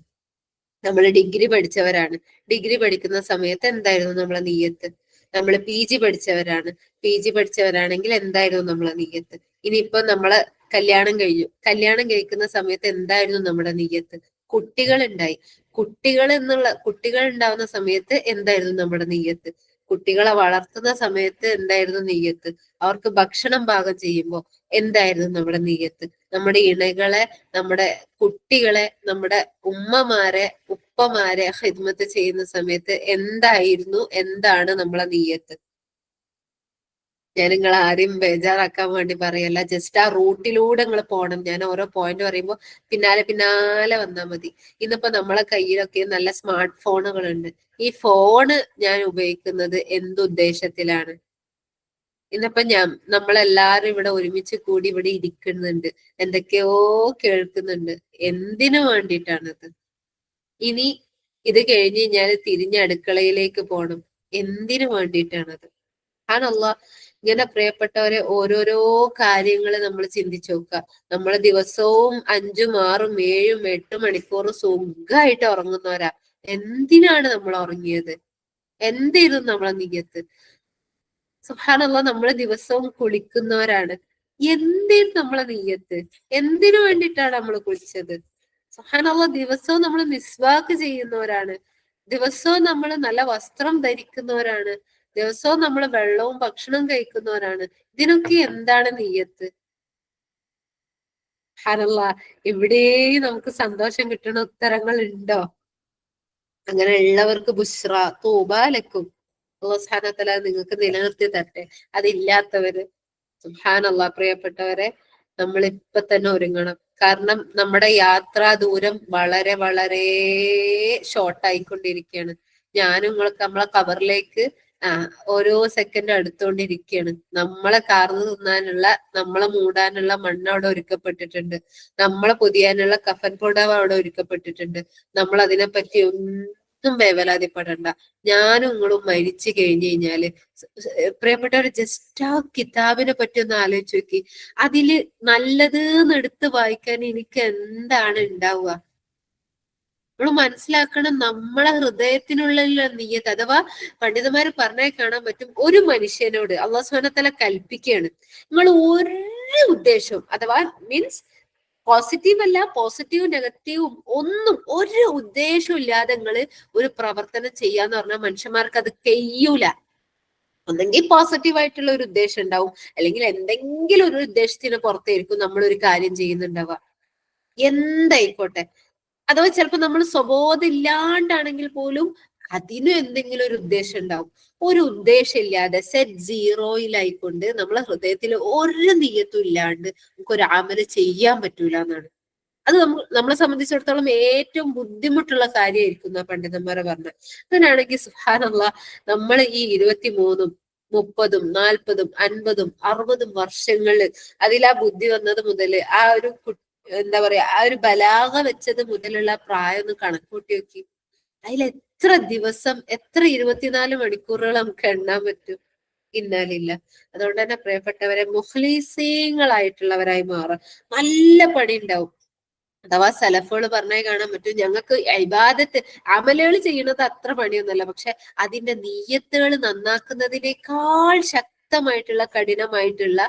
നമ്മൾ ഡിഗ്രി പഠിച്ചവരാണ്. ഡിഗ്രി പഠിക്കുന്ന സമയത്ത് എന്തായിരുന്നു നമ്മളെ നിയ്യത്ത്? നമ്മൾ PG പഠിച്ചവരാണ്. PG പഠിച്ചവരാണെങ്കിൽ എന്തായിരുന്നു നമ്മളെ നിയ്യത്ത്? ഇനിയിപ്പോ നമ്മളെ കല്യാണം കഴിഞ്ഞു. കല്യാണം കഴിക്കുന്ന സമയത്ത് എന്തായിരുന്നു നമ്മുടെ നിയ്യത്ത്? കുട്ടികൾ ഉണ്ടായി. കുട്ടികൾ ഉണ്ടാവുന്ന സമയത്ത് എന്തായിരുന്നു നമ്മുടെ നിയ്യത്ത്? കുട്ടികളെ വളർത്തുന്ന സമയത്ത് എന്തായിരുന്നു നീയത്ത്? അവർക്ക് ഭക്ഷണം പാകം ചെയ്യുമ്പോൾ എന്തായിരുന്നു നമ്മുടെ നീയത്ത്? നമ്മുടെ ഇണകളെ, നമ്മുടെ കുട്ടികളെ, നമ്മുടെ ഉമ്മമാരെ, ഉപ്പമാരെ ഖിദ്മത്ത് ചെയ്യുന്ന സമയത്ത് എന്തായിരുന്നു, എന്താണ് നമ്മളെ നീയത്ത്? ഞാൻ നിങ്ങൾ ആരെയും ബേജാറാക്കാൻ വേണ്ടി പറയല്ല, ജസ്റ്റ് ആ റൂട്ടിലൂടെ നിങ്ങൾ പോകണം. ഞാൻ ഓരോ പോയിന്റ് പറയുമ്പോൾ പിന്നാലെ പിന്നാലെ വന്നാൽ മതി. ഇന്നിപ്പോ നമ്മളെ കയ്യിലൊക്കെ നല്ല സ്മാർട്ട് ഫോണുകളുണ്ട്. ഈ ഫോണ് ഞാൻ ഉപയോഗിക്കുന്നത് എന്തുദ്ദേശത്തിലാണ്? ഇന്നിപ്പോ നമ്മളെല്ലാരും ഇവിടെ ഒരുമിച്ച് കൂടി ഇവിടെ ഇരിക്കുന്നുണ്ട്, എന്തൊക്കെയോ കേൾക്കുന്നുണ്ട്. എന്തിനു വേണ്ടിയിട്ടാണത്? ഇനി ഇത് കഴിഞ്ഞ് ഞാൻ തിരിഞ്ഞ് അടുക്കളയിലേക്ക് പോകണം, എന്തിനു വേണ്ടിയിട്ടാണത്? ആണല്ലോ. ഇങ്ങനെ പ്രിയപ്പെട്ടവരെ, ഓരോരോ കാര്യങ്ങൾ നമ്മൾ ചിന്തിച്ചു നോക്കുക. നമ്മൾ ദിവസവും 5ഉം 6ഉം 7ഉം 8 മണിക്കൂർ സുഖമായിട്ട് ഉറങ്ങുന്നവരാ. എന്തിനാണ് നമ്മൾ ഉറങ്ങിയത്? എന്തായിരുന്നു നമ്മളെ നിയ്യത്ത്? സുബ്ഹാനല്ലാഹ്, നമ്മൾ ദിവസവും കുളിക്കുന്നവരാണ്. എന്തായിരുന്നു നമ്മളെ നിയ്യത്ത്? എന്തിനു വേണ്ടിയിട്ടാണ് നമ്മൾ കുളിച്ചത്? സുബ്ഹാനല്ലാഹ്, ദിവസവും നമ്മൾ മിസ്വാക്ക് ചെയ്യുന്നവരാണ്. ദിവസവും നമ്മൾ നല്ല വസ്ത്രം ധരിക്കുന്നവരാണ്. ദിവസവും നമ്മൾ വെള്ളവും ഭക്ഷണവും കഴിക്കുന്നവരാണ്. ഇതിനൊക്കെ എന്താണ് നിയ്യത്ത്? സുബ്ഹാനല്ലാഹ്, ഇവിടെയും നമുക്ക് സന്തോഷം കിട്ടുന്ന ഉത്തരങ്ങൾ ഉണ്ടോ? അങ്ങനെ ഉള്ളവർക്ക് ബുശ്ര, തൂബാലക്കും, അല്ലാഹു സുബ്ഹാനഹു വ തആല നിങ്ങൾക്ക് നിലനിർത്തി തരട്ടെ. അതില്ലാത്തവര്, സുബ്ഹാനല്ലാഹ്, പ്രിയപ്പെട്ടവരെ, നമ്മൾ ഇപ്പൊ തന്നെ ഒരുങ്ങണം. കാരണം നമ്മുടെ യാത്രാ ദൂരം വളരെ വളരെ ഷോർട്ടായിക്കൊണ്ടിരിക്കുകയാണ്. ഞാനും നിങ്ങൾക്ക് നമ്മളെ കബറിലേക്ക് ഓരോ സെക്കൻഡ് അടുത്തുകൊണ്ടിരിക്കുകയാണ്. നമ്മളെ കാർന്ന് തിന്നാനുള്ള, നമ്മളെ മൂടാനുള്ള മണ്ണ് അവിടെ ഒരുക്കപ്പെട്ടിട്ടുണ്ട്. നമ്മളെ പൊതിയാനുള്ള കഫൻ പുടവ അവിടെ ഒരുക്കപ്പെട്ടിട്ടുണ്ട്. നമ്മൾ അതിനെപ്പറ്റി ഒന്നും വേവലാതിപ്പെടണ്ട. ഞാനും നിങ്ങളും മരിച്ചു കഴിഞ്ഞു കഴിഞ്ഞാല്, പ്രിയപ്പെട്ടവർ, ജസ്റ്റ് ആ കിതാബിനെ പറ്റി ഒന്ന് ആലോചിച്ച് നോക്കി. അതില് നല്ലത് എടുത്ത് വായിക്കാൻ എനിക്ക് എന്താണ് ഉണ്ടാവുക? നമ്മൾ മനസ്സിലാക്കണം, നമ്മളെ ഹൃദയത്തിനുള്ള നിയ്യത്ത്. അഥവാ പണ്ഡിതന്മാര് പറഞ്ഞാൽ കാണാൻ പറ്റും, ഒരു മനുഷ്യനോട് അല്ലാഹു സുബ്ഹാനഹു വ തആല കൽപ്പിക്കുകയാണ്, നിങ്ങൾ ഒരു ഉദ്ദേശവും, അഥവാ മീൻസ് പോസിറ്റീവ് അല്ല, പോസിറ്റീവും നെഗറ്റീവും ഒന്നും ഒരു ഉദ്ദേശവും ഇല്ലാതെ നിങ്ങൾ ഒരു പ്രവർത്തനം ചെയ്യാന്ന് പറഞ്ഞാൽ മനുഷ്യന്മാർക്ക് അത് കഴിയൂല. ഒന്നെങ്കിൽ പോസിറ്റീവ് ആയിട്ടുള്ള ഒരു ഉദ്ദേശം ഉണ്ടാവും, അല്ലെങ്കിൽ എന്തെങ്കിലും ഒരു ഉദ്ദേശത്തിന് പുറത്തായിരിക്കും നമ്മൾ ഒരു കാര്യം ചെയ്യുന്നുണ്ടാവുക. എന്തായിക്കോട്ടെ. അഥവാ ചിലപ്പോൾ നമ്മൾ സ്വബോധം ഇല്ലാണ്ടാണെങ്കിൽ പോലും അതിനും എന്തെങ്കിലും ഒരു ഉദ്ദേശം ഉണ്ടാവും. ഒരു ഉദ്ദേശം ഇല്ലാതെ സെറ്റ് സീറോയിലായിക്കൊണ്ട് നമ്മളെ ഹൃദയത്തിൽ ഒരു നിയത്തും ഇല്ലാണ്ട് നമുക്ക് ഒരു അമല് ചെയ്യാൻ പറ്റൂല എന്നാണ്. അത് നമ്മളെ സംബന്ധിച്ചിടത്തോളം ഏറ്റവും ബുദ്ധിമുട്ടുള്ള കാര്യമായിരിക്കും എന്നാ പണ്ഡിതന്മാരെ പറഞ്ഞത്. അങ്ങനെയാണെങ്കിൽ സുബ്ഹാനല്ലാഹ്, നമ്മൾ ഈ 23ഉം 30ഉം 40ഉം 50ഉം 60ഉം വർഷങ്ങളിൽ അതിലാ ബുദ്ധി വന്നത് മുതൽ ആ ഒരു എന്താ പറയാ, ആ ഒരു ബലാഗ വെച്ചത് മുതലുള്ള പ്രായം ഒന്ന് കണക്കൂട്ടി നോക്കി. അതിൽ എത്ര ദിവസം, എത്ര 24 മണിക്കൂറുകൾ നമുക്ക് എണ്ണാൻ പറ്റും? ഇന്നാലില്ല. അതുകൊണ്ട് തന്നെ പ്രിയപ്പെട്ടവരെ, മുഖ്ലിസീങ്ങളായിട്ടുള്ളവരായി മാറാം. നല്ല പണി ഉണ്ടാവും. അഥവാ സലഫുകൾ പറഞ്ഞാൽ കാണാൻ പറ്റും, ഞങ്ങൾക്ക് ഇബാദത്ത് അമലുകൾ ചെയ്യുന്നത് അത്ര പണിയൊന്നുമല്ല, പക്ഷെ അതിന്റെ നീയത്തുകൾ നന്നാക്കുന്നതിനേക്കാൾ ശക്തമായിട്ടുള്ള, കഠിനമായിട്ടുള്ള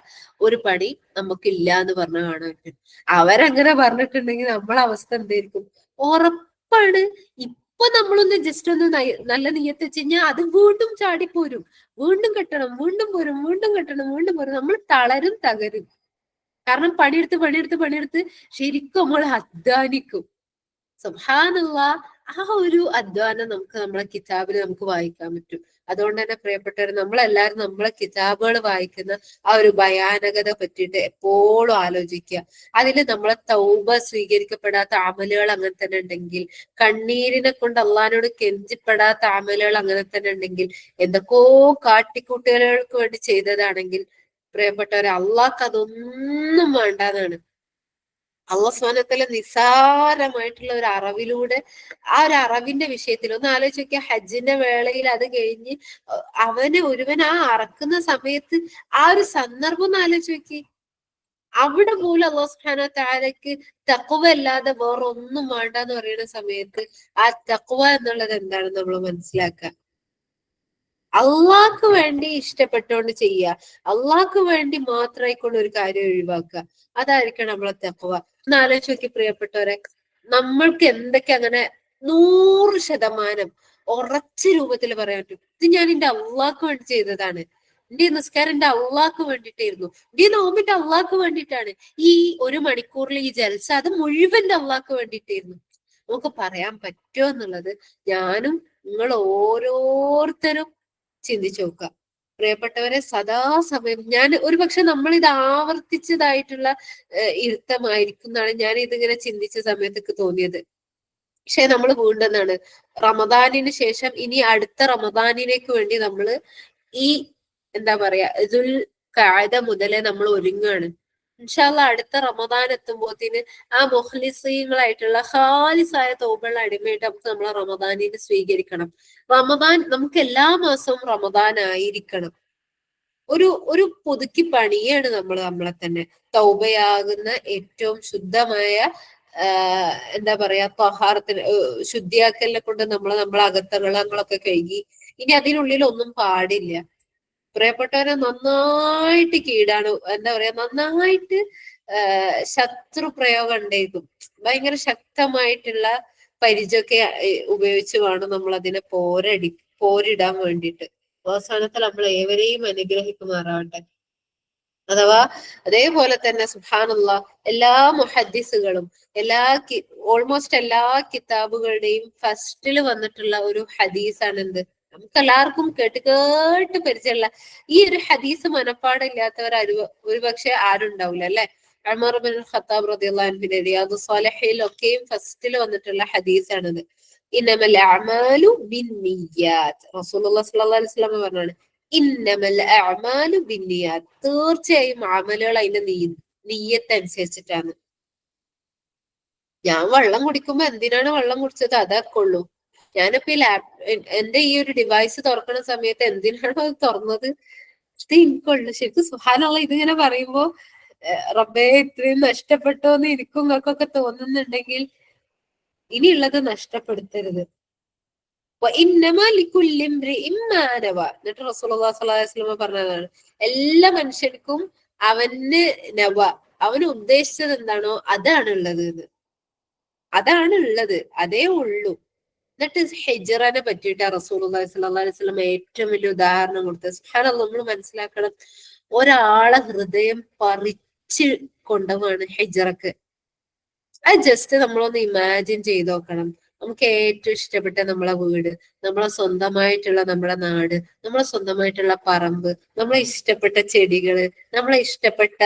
ഒരു പണി നമുക്കില്ല എന്ന് പറഞ്ഞാൽ കാണാൻ പറ്റും. അവരങ്ങനെ പറഞ്ഞിട്ടുണ്ടെങ്കിൽ നമ്മളെ അവസ്ഥ എന്തായിരിക്കും? ഉറപ്പാണ്. ഇപ്പൊ നമ്മളൊന്ന് ജസ്റ്റ് ഒന്ന് നല്ല നീയത്ത് വെച്ച് കഴിഞ്ഞാൽ അത് വീണ്ടും ചാടിപ്പോരും. വീണ്ടും കെട്ടണം, വീണ്ടും പോരും, വീണ്ടും കെട്ടണം, വീണ്ടും പോരും. നമ്മൾ തളരും, തകരും. കാരണം പണിയെടുത്ത് പണിയെടുത്ത് പണിയെടുത്ത് ശരിക്കും നമ്മൾ അധ്വാനിക്കും. സുബ്ഹാനല്ലാഹ്, ആ ഒരു അധ്വാനം നമുക്ക് നമ്മളെ കിതാബിൽ നമുക്ക് വായിക്കാൻ പറ്റും. അതുകൊണ്ട് തന്നെ പ്രിയപ്പെട്ടവർ, നമ്മളെല്ലാവരും നമ്മളെ കിതാബുകൾ വായിക്കുന്ന ആ ഒരു ഭയാനകത പറ്റിയിട്ട് എപ്പോഴും ആലോചിക്കുക. അതിൽ നമ്മളെ തൗബ സ്വീകരിക്കപ്പെടാത്ത അമലുകൾ അങ്ങനെ തന്നെ ഉണ്ടെങ്കിൽ, കണ്ണീരിനെ കൊണ്ട് അള്ളാഹിനോട് കെഞ്ചിപ്പെടാത്ത അമലുകൾ അങ്ങനെ തന്നെ ഉണ്ടെങ്കിൽ, എന്തൊക്കെയോ കാട്ടിക്കൂട്ടുകൾക്ക് വേണ്ടി ചെയ്തതാണെങ്കിൽ, പ്രിയപ്പെട്ടവരെ, അള്ളാഹ്ക്ക് അതൊന്നും വേണ്ടാന്നാണ്. അള്ളാഹു സുബ്ഹാനഹു വ തആല നിസാരമായിട്ടുള്ള ഒരു അറിവിലൂടെ, ആ ഒരു അറിവിന്റെ വിഷയത്തിൽ ഒന്ന് ആലോചിച്ച് നോക്കിയാൽ, ഹജ്ജിന്റെ വേളയിൽ അത് കഴിഞ്ഞ് ഒരുവൻ ആ അറക്കുന്ന സമയത്ത് ആ ഒരു സന്ദർഭം ഒന്ന് ആലോചിച്ച് നോക്കി. അവിടെ പോലും അള്ളാഹു സുബ്ഹാനഹു വ തആലക്ക് തഖ്വ അല്ലാതെ വേറെ ഒന്നും വേണ്ട എന്ന് പറയുന്ന സമയത്ത് ആ തഖ്വ എന്നുള്ളത് എന്താണെന്ന് നമ്മൾ മനസ്സിലാക്കുക. അള്ളാഹ്ക്ക് വേണ്ടി ഇഷ്ടപ്പെട്ടുകൊണ്ട് ചെയ്യുക, അള്ളാഹ്ക്ക് വേണ്ടി മാത്രമായിക്കൊണ്ട് ഒരു കാര്യം ഒഴിവാക്കുക. അതായിരിക്കണം നമ്മളെ തഖ്വ. ഒന്ന് ആലോചിച്ച് നോക്കി പ്രിയപ്പെട്ടവരെ, നമ്മൾക്ക് എന്തൊക്കെ അങ്ങനെ 100% ഉറച്ച രൂപത്തിൽ പറയാൻ പറ്റും, ഇത് ഞാൻ എന്റെ അള്ളാഹ്ക്ക് വേണ്ടി ചെയ്തതാണ്, എന്റെ നിസ്കാരം എന്റെ അള്ളാഹ്ക്ക് വേണ്ടിയിട്ടായിരുന്നു, എന്റെ നോമ്പിന്റെ അള്ളാഹ്ക്ക് വേണ്ടിയിട്ടാണ്, ഈ 1 മണിക്കൂറിൽ ഈ ജൽസ അത് മുഴുവൻ അള്ളാഹ്ക്ക് വേണ്ടിയിട്ടായിരുന്നു. നമുക്ക് പറയാൻ പറ്റുമോ എന്നുള്ളത് ഞാനും നിങ്ങൾ ഓരോരുത്തരും ചിന്തിച്ചു നോക്കുക. പ്രിയപ്പെട്ടവരെ, സദാസമയം ഞാൻ ഒരുപക്ഷെ നമ്മൾ ഇത് ആവർത്തിച്ചതായിട്ടുള്ള ഇരുത്തമായിരിക്കും എന്നാണ് ഞാൻ ഇതിങ്ങനെ ചിന്തിച്ച സമയത്തൊക്കെ തോന്നിയത്. പക്ഷെ നമ്മൾ വീണ്ടും എന്താണ്, റമദാനിന് ശേഷം ഇനി അടുത്ത റമദാനിലേക്ക് വേണ്ടി നമ്മൾ ഈ എന്താ പറയാ ദുൽ ഖഅദ മുതലേ നമ്മൾ ഒരുങ്ങാണ്. ഇൻഷാ അല്ലാഹ് അടുത്ത റമദാൻ എത്തുമ്പോത്തിന് ആ മുഖ്ലിസീങ്ങളായിട്ടുള്ള ഖാലിസായ തൗബയുള്ള അടിമയായിട്ട് നമുക്ക് നമ്മളെ റമദാനിനെ സ്വീകരിക്കണം. റമദാൻ നമുക്ക് എല്ലാ മാസവും റമദാൻ ആയിരിക്കണം. ഒരു പുതുക്കി പണിയാണ് നമ്മൾ നമ്മളെ തന്നെ. തൗബയാകുന്ന ഏറ്റവും ശുദ്ധമായ എന്താ പറയാ തഹാറത്തിന് ശുദ്ധിയാക്കലിനെ കൊണ്ട് നമ്മളെ അകത്തകളങ്ങളൊക്കെ കഴുകി ഇനി അതിനുള്ളിൽ ഒന്നും പാടില്ല. പ്രിയപ്പെട്ടവരെ, നന്നായിട്ട് കീടാണ്, എന്താ പറയാ, നന്നായിട്ട് ശത്രു പ്രയോഗം ഉണ്ടായിരിക്കും. ഭയങ്കര ശക്തമായിട്ടുള്ള പരിചയൊക്കെ ഉപയോഗിച്ച് വേണം നമ്മൾ അതിനെ പോരിടാൻ വേണ്ടിയിട്ട്. അവസാനത്തിൽ നമ്മൾ ഏവരെയും അനുഗ്രഹിക്കുമാറാവട്ടെ. അഥവാ അതേപോലെ തന്നെ സുബ്ഹാനല്ലാഹ്, എല്ലാ മുഹദ്ദിസുകളും ഓൾമോസ്റ്റ് എല്ലാ കിതാബുകളുടെയും ഫസ്റ്റിൽ വന്നിട്ടുള്ള ഒരു ഹദീസാണ് എന്ത്, നമുക്ക് എല്ലാവർക്കും കേട്ട് കേട്ട് പരിചയമുള്ള ഈ ഒരു ഹദീസ് മനപ്പാടില്ലാത്തവർ ഒരുപക്ഷെ ആരുണ്ടാവില്ല അല്ലെ. ഉമർ ഇബ്നുൽ ഖത്താബ് റളിയല്ലാഹു അൻഹു റിയാദുസ് സ്വാലിഹീനിലൊക്കെയും ഫസ്റ്റിൽ വന്നിട്ടുള്ള ഹദീസാണിത്. ഇന്നമൽ അഅമാലു ബിന്നിയ്യാത്ത്. റസൂലുള്ളാഹി സ്വല്ലല്ലാഹു അലൈഹി വസല്ലം പറഞ്ഞാണ്, ഇന്നമൽ അഅമാലു ബിന്നിയ്യാത്ത്, തീർച്ചയായും അമലുകൾ അതിന്റെ നിയ്യത്ത് അനുസരിച്ചിട്ടാണ്. ഞാൻ വെള്ളം കുടിക്കുമ്പോ എന്തിനാണ് വെള്ളം കുടിച്ചത് അതൊക്കെ ഉള്ളൂ. ഞാനിപ്പോ എന്റെ ഈ ഒരു ഡിവൈസ് തുറക്കുന്ന സമയത്ത് എന്തിനാണോ അത് തുറന്നത് ഇത് എനിക്കുള്ളു. ശരിക്കും സുബ്ഹാനല്ലാഹ്, ഇതിങ്ങനെ പറയുമ്പോ റബ്ബേ ഇത്രയും നഷ്ടപ്പെട്ടോ എന്ന് എനിക്കും നിങ്ങൾക്കൊക്കെ തോന്നുന്നുണ്ടെങ്കിൽ ഇനിയുള്ളത് നഷ്ടപ്പെടുത്തരുത്. എന്നിട്ട് റസൂലുള്ളാഹി സ്വല്ലല്ലാഹു അലൈഹി വസല്ലം പറഞ്ഞതാണ്, എല്ലാ മനുഷ്യർക്കും അവന് ഉദ്ദേശിച്ചത് എന്താണോ അതാണ് ഉള്ളത്, അതേ ഉള്ളൂ. എന്നിട്ട് ഹിജ്റനെ പറ്റിയിട്ട് റസൂലുള്ളാഹി സ്വല്ലല്ലാഹു അലൈഹി വസല്ലം ഏറ്റവും വലിയ ഉദാഹരണം കൊടുത്തത്. സുബ്ഹാനല്ലാഹ്, നമ്മൾ മനസ്സിലാക്കണം, ഒരാളെ ഹൃദയം പറിച്ച് കൊണ്ടുപോവാണ് ഹിജ്റക്ക്. അത് ജസ്റ്റ് നമ്മളൊന്ന് ഇമാജിൻ ചെയ്ത് നോക്കണം. നമുക്ക് ഏറ്റവും ഇഷ്ടപ്പെട്ട നമ്മളെ വീട്, നമ്മളെ സ്വന്തമായിട്ടുള്ള നമ്മുടെ നാട്, നമ്മളെ സ്വന്തമായിട്ടുള്ള പറമ്പ്, നമ്മളെ ഇഷ്ടപ്പെട്ട ചെടികള്, നമ്മളെ ഇഷ്ടപ്പെട്ട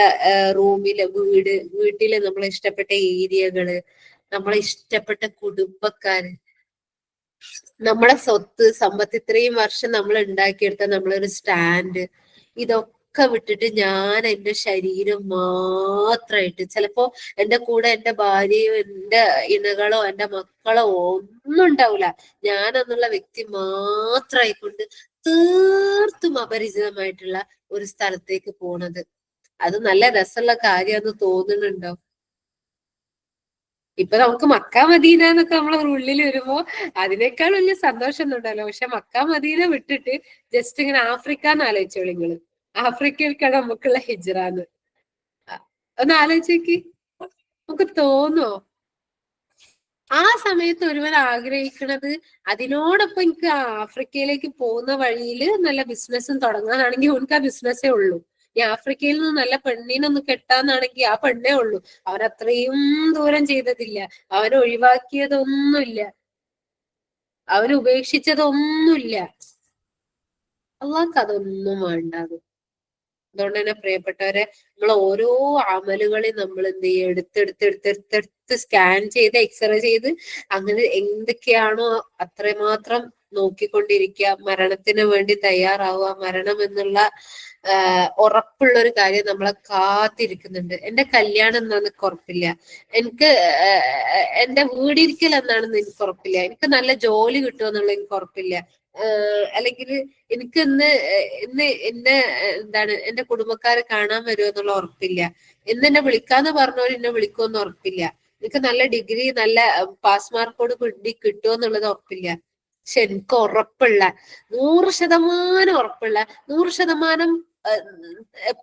വീട്ടില് നമ്മളെ ഇഷ്ടപ്പെട്ട ഏരിയകള്, നമ്മളെ ഇഷ്ടപ്പെട്ട കുടുംബക്കാര്, നമ്മളെ സ്വത്ത് സമ്പത്ത്, ഇത്രയും വർഷം നമ്മൾ ഉണ്ടാക്കിയെടുത്ത നമ്മളൊരു സ്റ്റാൻഡ്, ഇതൊക്കെ വിട്ടിട്ട് ഞാൻ എന്റെ ശരീരം മാത്രമായിട്ട്, ചിലപ്പോ എന്റെ കൂടെ എന്റെ ഭാര്യയോ എന്റെ ഇണകളോ എന്റെ മക്കളോ ഒന്നും ഉണ്ടാവില്ല, ഞാൻ എന്നുള്ള വ്യക്തി മാത്രമായിക്കൊണ്ട് തീർത്തും അപരിചിതമായിട്ടുള്ള ഒരു സ്ഥലത്തേക്ക് പോണത്, അത് നല്ല രസമുള്ള കാര്യമെന്ന് തോന്നുന്നുണ്ടോ? ഇപ്പൊ നമുക്ക് മക്ക മദീന എന്നൊക്കെ നമ്മളെ ഉള്ളിൽ വരുമ്പോ അതിനേക്കാൾ വലിയ സന്തോഷം ഒന്നും ഉണ്ടല്ലോ. പക്ഷെ മക്ക മദീന വിട്ടിട്ട് ജസ്റ്റ് ഇങ്ങനെ ആഫ്രിക്ക എന്ന് ആലോചിച്ചോളൂ നിങ്ങള്. ആഫ്രിക്കയിലേക്കാണ് നമുക്കുള്ള ഹിജ്റാന്ന്. ഒന്ന് ആലോചിക്ക്, നമുക്ക് തോന്നോ? ആ സമയത്ത് ഒരുവൻ ആഗ്രഹിക്കുന്നത് അതിനോടൊപ്പം എനിക്ക് ആഫ്രിക്കയിലേക്ക് പോകുന്ന വഴിയിൽ നല്ല ബിസിനസ്സും തുടങ്ങാനാണെങ്കിൽ അവനക്ക് ആ ബിസിനസ്സേ ഉള്ളൂ. ഈ ആഫ്രിക്കയിൽ നിന്ന് നല്ല പെണ്ണിനൊന്ന് കെട്ടാന്നാണെങ്കിൽ ആ പെണ്ണേ ഉള്ളൂ. അവൻ അത്രയും ദൂരം ചെയ്തതില്ല, അവൻ ഒഴിവാക്കിയതൊന്നുമില്ല, അവൻ ഉപേക്ഷിച്ചതൊന്നുമില്ല. അള്ളാഹ്ക്ക് അതൊന്നും വേണ്ടാതെ. അതുകൊണ്ട് തന്നെ പ്രിയപ്പെട്ടവരെ, നമ്മൾ ഓരോ അമലുകളെയും നമ്മൾ എന്ത് ചെയ്യുക, എടുത്തെടുത്ത് സ്കാൻ ചെയ്ത് എക്സ്റേ ചെയ്ത് അങ്ങനെ എന്തൊക്കെയാണോ അത്രമാത്രം നോക്കിക്കൊണ്ടിരിക്കുക. മരണത്തിന് വേണ്ടി തയ്യാറാവുക. മരണം എന്നുള്ള ഉറപ്പുള്ള ഒരു കാര്യം നമ്മളെ കാത്തിരിക്കുന്നുണ്ട്. എന്റെ കല്യാണം എന്നാന്ന് എനിക്ക് ഉറപ്പില്ല, എനിക്ക് എന്റെ വീടിരിക്കൽ എന്നാണെന്ന് എനിക്ക് ഉറപ്പില്ല, എനിക്ക് നല്ല ജോലി കിട്ടുമെന്നുള്ള എനിക്ക് ഉറപ്പില്ല, അല്ലെങ്കിൽ എനിക്ക് ഇന്ന് എന്നെ എന്താണ് എന്റെ കുടുംബക്കാരെ കാണാൻ വരുമോ എന്നുള്ള ഉറപ്പില്ല, ഇന്ന് എന്നെ വിളിക്കാന്ന് പറഞ്ഞവർ എന്നെ വിളിക്കുമെന്ന് ഉറപ്പില്ല, എനിക്ക് നല്ല ഡിഗ്രി നല്ല പാസ് മാർക്കോട് കൂടി കിട്ടുമോ എന്നുള്ളത് ഉറപ്പില്ല. പക്ഷെ എനിക്ക് ഉറപ്പുള്ള 100% ഉറപ്പുള്ള 100%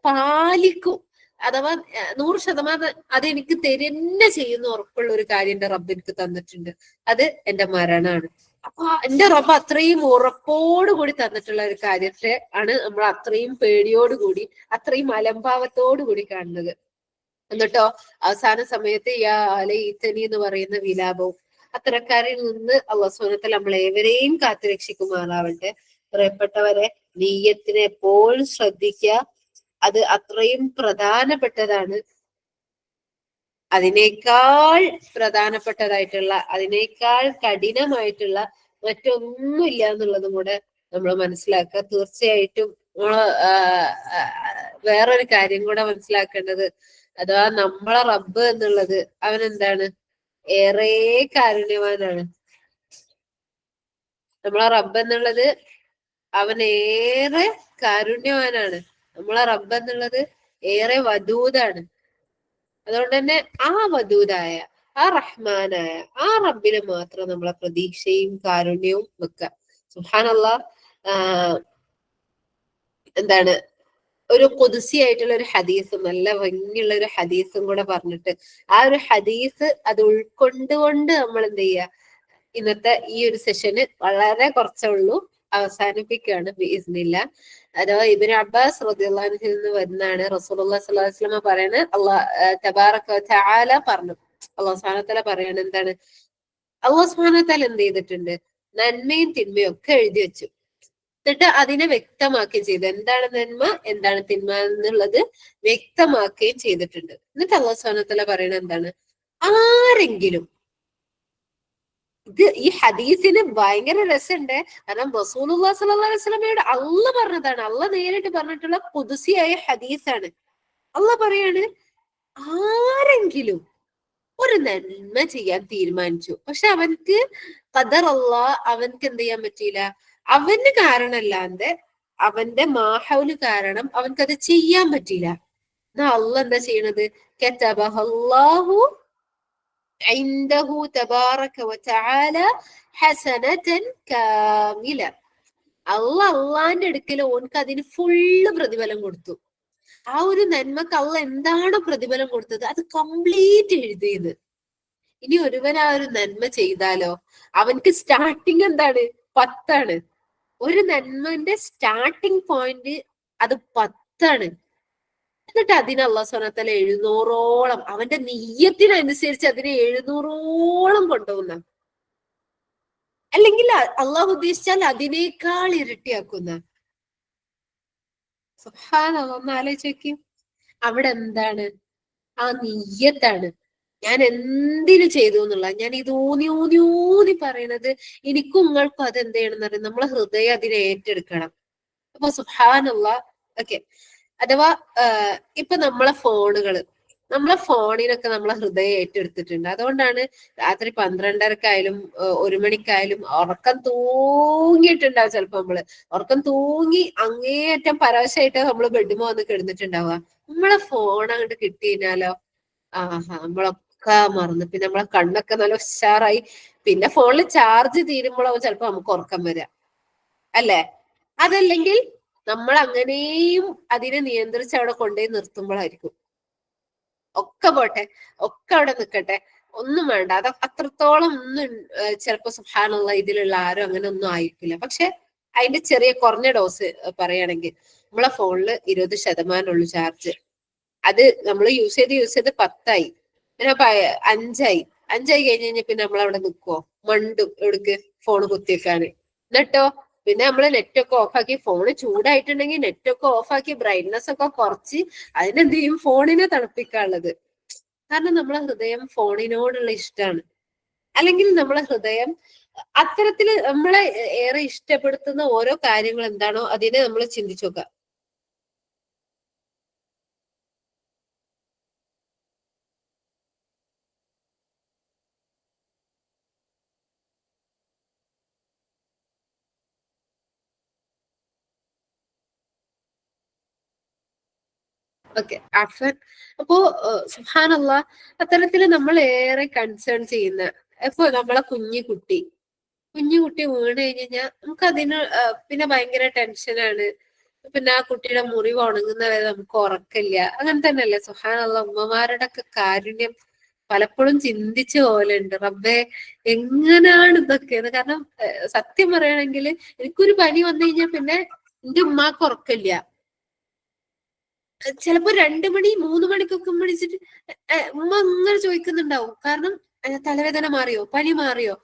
പാലിക്കും, അഥവാ 100% അതെനിക്ക് തരുന്ന ചെയ്യുന്ന ഉറപ്പുള്ള ഒരു കാര്യം എന്റെ റബ്ബ് എനിക്ക് തന്നിട്ടുണ്ട്. അത് എന്റെ മരണാണ്. അപ്പൊ എന്റെ റബ്ബ് അത്രയും ഉറപ്പോടുകൂടി തന്നിട്ടുള്ള ഒരു കാര്യത്തെ ആണ് നമ്മൾ അത്രയും പേടിയോടുകൂടി അത്രയും അലംഭാവത്തോടു കൂടി കാണുന്നത്. എന്നിട്ടോ അവസാന സമയത്ത് യാ ലൈതനി എന്ന് പറയുന്ന വിലാപവും അത്തരക്കാരിൽ നിന്ന് അല്ലാഹു സുബ്ഹാനഹു വ തആല നമ്മൾ ഏവരെയും കാത്തുരക്ഷിക്കുമാറാവട്ടെ. പ്രിയപ്പെട്ടവരെ, നീയത്തിനെ എപ്പോഴും ശ്രദ്ധിക്കുക. അത് അത്രയും പ്രധാനപ്പെട്ടതാണ്. അതിനേക്കാൾ പ്രധാനപ്പെട്ടതായിട്ടുള്ള, അതിനേക്കാൾ കഠിനമായിട്ടുള്ള മറ്റൊന്നുമില്ല എന്നുള്ളതും കൂടെ നമ്മൾ മനസ്സിലാക്കുക. തീർച്ചയായിട്ടും വേറൊരു കാര്യം കൂടെ മനസ്സിലാക്കേണ്ടത്, അഥവാ നമ്മളെ റബ്ബ് എന്നുള്ളത് അവൻ എന്താണ്? ഏറെ കാരുണ്യവാനാണ്. നമ്മളെ റബ്ബ് എന്നുള്ളത് അവൻ ഏറെ കാരുണ്യവാനാണ്. നമ്മളെ റബ്ബ് എന്നുള്ളത് ഏറെ വദൂദാണ്. അതുകൊണ്ട് തന്നെ ആ വദൂദായ, ആ റഹ്മാനായ ആ റബ്ബിനെ മാത്രം നമ്മളെ പ്രതീക്ഷയും കാരുണ്യവും വെക്കുക. സുബ്ഹാനല്ലാഹ്. എന്താണ് ഒരു ഖുദ്സി ആയിട്ടുള്ള ഒരു ഹദീസ്, നല്ല ഭംഗിയുള്ള ഒരു ഹദീസും കൂടെ പറഞ്ഞിട്ട് ആ ഒരു ഹദീസ് അത് ഉൾക്കൊണ്ടുകൊണ്ട് നമ്മൾ എന്ത് ചെയ്യുക, ഇന്നത്തെ ഈ ഒരു സെഷന് വളരെ കുറച്ചേ ഉള്ളൂ, അവസാനിപ്പിക്കുകയാണ് ബിഇസ്നില്ലാഹ്. അഥവാ ഇബ്നു അബ്ബാസ് റളിയല്ലാഹു അൻഹുവിൽ നിന്ന് വരുന്നതാണ്. റസൂലുള്ളാഹി സ്വല്ലല്ലാഹു അലൈഹി വസല്ലം പറയുന്നത്, തബാറക വ തആല പറഞ്ഞു, അല്ലാഹു സുബ്ഹാനഹു വ തആല പറയാണ്, എന്താണ്? അല്ലാഹു സുബ്ഹാനഹു വ തആല എന്ത് ചെയ്തിട്ടുണ്ട്? നന്മയും തിന്മയും ഒക്കെ എഴുതി വെച്ചു. എന്നിട്ട് അതിനെ വ്യക്തമാക്കുകയും ചെയ്തു. എന്താണ് നന്മ, എന്താണ് തിന്മ എന്നുള്ളത് വ്യക്തമാക്കുകയും ചെയ്തിട്ടുണ്ട്. എന്നിട്ട് അല്ലാഹു സുബ്ഹാനഹു വ തആല പറയുന്നത് എന്താണ്? ആരെങ്കിലും, ഇത് ഈ ഹദീസിന് ഭയങ്കര രസമുണ്ട്. കാരണം റസൂലുള്ളാഹി സ്വല്ലല്ലാഹു അലൈഹി വസല്ലമയോട് അള്ളാഹ് പറഞ്ഞതാണ്, അള്ളാഹ് നേരിട്ട് പറഞ്ഞിട്ടുള്ള ഖുദ്സിയായ ഹദീസാണ്. അള്ളാഹ് പറയാണ്, ആരെങ്കിലും ഒരു നന്മ ചെയ്യാൻ തീരുമാനിച്ചു, പക്ഷെ അവൻക്ക് ഖദർ അല്ലാഹ്, അവൻക്ക് എന്ത് ചെയ്യാൻ പറ്റിയില്ല, അവന് കാരണല്ലാതെ അവന്റെ മാഹൗല് കാരണം അവൻക്കത് ചെയ്യാൻ പറ്റിയില്ല. എന്നാ അള്ളാഹ് എന്താ ചെയ്യണത്? കതബഹല്ലാഹു ഇൻദഹു തബാറക വ തആല ഹസനതൻ കാമില. അള്ളാന്റെ അടുക്കൽ ഓൻക്ക് അതിന് ഫുള്ള് പ്രതിഫലം കൊടുത്തു. ആ ഒരു നന്മക്ക് അള്ളാഹ് എന്താണ് പ്രതിഫലം കൊടുത്തത്, അത് കംപ്ലീറ്റ് എഴുതിയത്. ഇനി ഒരുവൻ ആ ഒരു നന്മ ചെയ്താലോ, അവൻക്ക് സ്റ്റാർട്ടിങ് എന്താണ്? 10. ഒരു നന്മന്റെ സ്റ്റാർട്ടിങ് പോയിന്റ് അത് 10. എന്നിട്ട് അതിന് അല്ലാഹു സുബ്ഹാനഹു വ തആല 700ഓളം, അവന്റെ നിയ്യത്തിനനുസരിച്ച് അതിനെ 700ഓളം കൊണ്ടുപോകുന്ന, അല്ലെങ്കിൽ അള്ളാഹു ഉദ്ദേശിച്ചാൽ അതിനേക്കാൾ ഇരട്ടിയാക്കുന്ന. സുബ്ഹാനല്ലാഹ്, ഒന്ന് ആലോചിച്ച് നോക്കി. അവിടെ എന്താണ്? ആ നിയ്യത്താണ്. ഞാൻ എന്തിനു ചെയ്തു എന്നുള്ള, ഞാൻ ഇത് ഊന്നി ഊന്നി ഊന്നി പറയണത് എനിക്കും നിങ്ങൾക്കും അത് എന്ത് ചെയ്യണം എന്നറിയാം, നമ്മളെ ഹൃദയം അതിനെ ഏറ്റെടുക്കണം. അപ്പൊ സുബ്ഹാനല്ലാഹ്. ഓക്കെ, അഥവാ ഇപ്പൊ നമ്മളെ ഫോണിനൊക്കെ നമ്മളെ ഹൃദയം ഏറ്റെടുത്തിട്ടുണ്ട്. അതുകൊണ്ടാണ് രാത്രി 12:30-ക്കായാലും 1 മണിക്കായാലും ഉറക്കം തൂങ്ങിയിട്ടുണ്ടാവും. ചിലപ്പോ ഉറക്കം തൂങ്ങി അങ്ങേയറ്റം പരവശമായിട്ട് നമ്മൾ ബെഡ്മ വന്ന് കിടന്നിട്ടുണ്ടാവുക. നമ്മളെ ഫോൺ അങ്ങോട്ട് കിട്ടി കഴിഞ്ഞാലോ, ആഹാ, നമ്മളൊക്കെ മറന്നു. പിന്നെ നമ്മളെ കണ്ണൊക്കെ നല്ല ഉഷാറായി. പിന്നെ ഫോണിൽ ചാർജ് തീരുമ്പോഴാവും ചിലപ്പോ നമുക്ക് ഉറക്കം വരിക, അല്ലേ? അതല്ലെങ്കിൽ നമ്മൾ അങ്ങനെയും അതിനെ നിയന്ത്രിച്ച് അവിടെ കൊണ്ടുപോയി നിർത്തുമ്പോഴായിരിക്കും. ഒക്കെ പോട്ടെ, ഒക്കെ അവിടെ നിൽക്കട്ടെ, ഒന്നും വേണ്ട, അത് അത്രത്തോളം ഒന്നും ചിലപ്പോ സുബ്ഹാനല്ലാഹ് ഇതിലുള്ള ആരും അങ്ങനെ ഒന്നും ആയിരിക്കില്ല. പക്ഷെ അതിന്റെ ചെറിയ കുറഞ്ഞ ഡോസ് പറയുകയാണെങ്കിൽ, നമ്മളെ ഫോണില് 20% ഉള്ളു ചാർജ്. അത് നമ്മൾ യൂസ് ചെയ്ത് 10 പിന്നെ 5 കഴിഞ്ഞ് കഴിഞ്ഞാൽ പിന്നെ നമ്മൾ അവിടെ നിൽക്കുവോ? മണ്ടും എവിടേക്ക്? ഫോണ് കുത്തിവെക്കാന്. എന്നിട്ടോ പിന്നെ നമ്മള് നെറ്റൊക്കെ ഓഫാക്കി, ഫോണ് ചൂടായിട്ടുണ്ടെങ്കിൽ നെറ്റൊക്കെ ഓഫാക്കി ബ്രൈറ്റ്നസ് ഒക്കെ കുറച്ച് അതിനെന്ത് ചെയ്യും? ഫോണിനെ തണുപ്പിക്കാനുള്ളത്. കാരണം നമ്മളെ ഹൃദയം ഫോണിനോടുള്ള ഇഷ്ടമാണ്. അല്ലെങ്കിൽ നമ്മളെ ഹൃദയം അത്തരത്തില് നമ്മളെ ഏറെ ഇഷ്ടപ്പെടുത്തുന്ന ഓരോ കാര്യങ്ങൾ എന്താണോ അതിനെ നമ്മൾ ചിന്തിച്ചു നോക്കുക. ഓക്കെ, അഫൻ. അപ്പോ സുബ്ഹാനല്ലാഹ്, അത്തരത്തില് നമ്മൾ ഏറെ കൺസേൺ ചെയ്യുന്ന, ഇപ്പൊ നമ്മളെ കുഞ്ഞു കുട്ടി വീണ് കഴിഞ്ഞാൽ നമുക്ക് അതിന് പിന്നെ ഭയങ്കര ടെൻഷനാണ്. പിന്നെ ആ കുട്ടിയുടെ മുറിവ് ഉണങ്ങുന്നവരെ നമുക്ക് ഉറക്കില്ല. അങ്ങനെ തന്നെയല്ലേ? സുബ്ഹാനല്ലാഹ്, ഉമ്മമാരുടെ ഒക്കെ കാരുണ്യം പലപ്പോഴും ചിന്തിച്ച പോലെ ഉണ്ട്, റബ്ബേ എങ്ങനാണ് ഇതൊക്കെ. കാരണം സത്യം പറയുകയാണെങ്കിൽ എനിക്കൊരു പനി വന്നു കഴിഞ്ഞാൽ പിന്നെ എന്റെ ഉമ്മാക്ക് ഉറക്കില്ല. ചിലപ്പോ 2 മണി 3 മണിക്കൊക്കെ വിളിച്ചിട്ട് ഉമ്മ അങ്ങനെ ചോദിക്കുന്നുണ്ടാവും. കാരണം തലവേദന മാറിയോ, പനി മാറിയോ.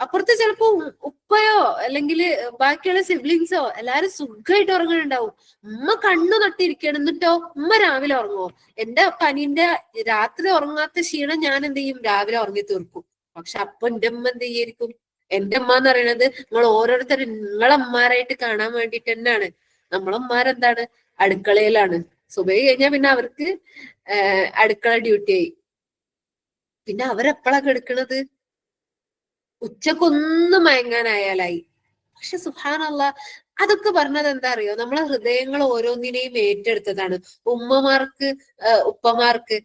അപ്പുറത്ത് ചിലപ്പോ ഉപ്പയോ അല്ലെങ്കിൽ ബാക്കിയുള്ള സിബ്ലിങ്സോ എല്ലാരും സുഖമായിട്ട് ഉറങ്ങുന്നുണ്ടാവും. ഉമ്മ കണ്ണു നട്ടിരിക്കണം. എന്നിട്ടോ ഉമ്മ രാവിലെ ഉറങ്ങുമോ? എന്റെ പനീന്റെ രാത്രി ഉറങ്ങാത്ത ക്ഷീണം ഞാൻ എന്ത് ചെയ്യും, രാവിലെ ഉറങ്ങി തീർക്കും. പക്ഷെ അപ്പൊ എന്റെ അമ്മ എന്ത് ചെയ്യായിരിക്കും? എന്റെ അമ്മ എന്ന് പറയുന്നത് നിങ്ങൾ ഓരോരുത്തരും നിങ്ങളെ അമ്മാരായിട്ട് കാണാൻ വേണ്ടിട്ട് തന്നെയാണ്. നമ്മളമ്മാരെന്താണ്, അടുക്കളയിലാണ്. സുബൈ കഴിഞ്ഞാൽ പിന്നെ അവർക്ക് അടുക്കള ഡ്യൂട്ടി ആയി. പിന്നെ അവരെപ്പോഴാ കെടുക്കണത്? ഉച്ചക്കൊന്നും മയങ്ങാനായാലായി. പക്ഷെ സുബ്ഹാനല്ലാഹ്, അതൊക്കെ പറഞ്ഞത് എന്താ അറിയോ, നമ്മളെ ഹൃദയങ്ങൾ ഓരോന്നിനെയും ഏറ്റെടുത്തതാണ്. ഉമ്മമാർക്ക് ഉപ്പമാർക്ക്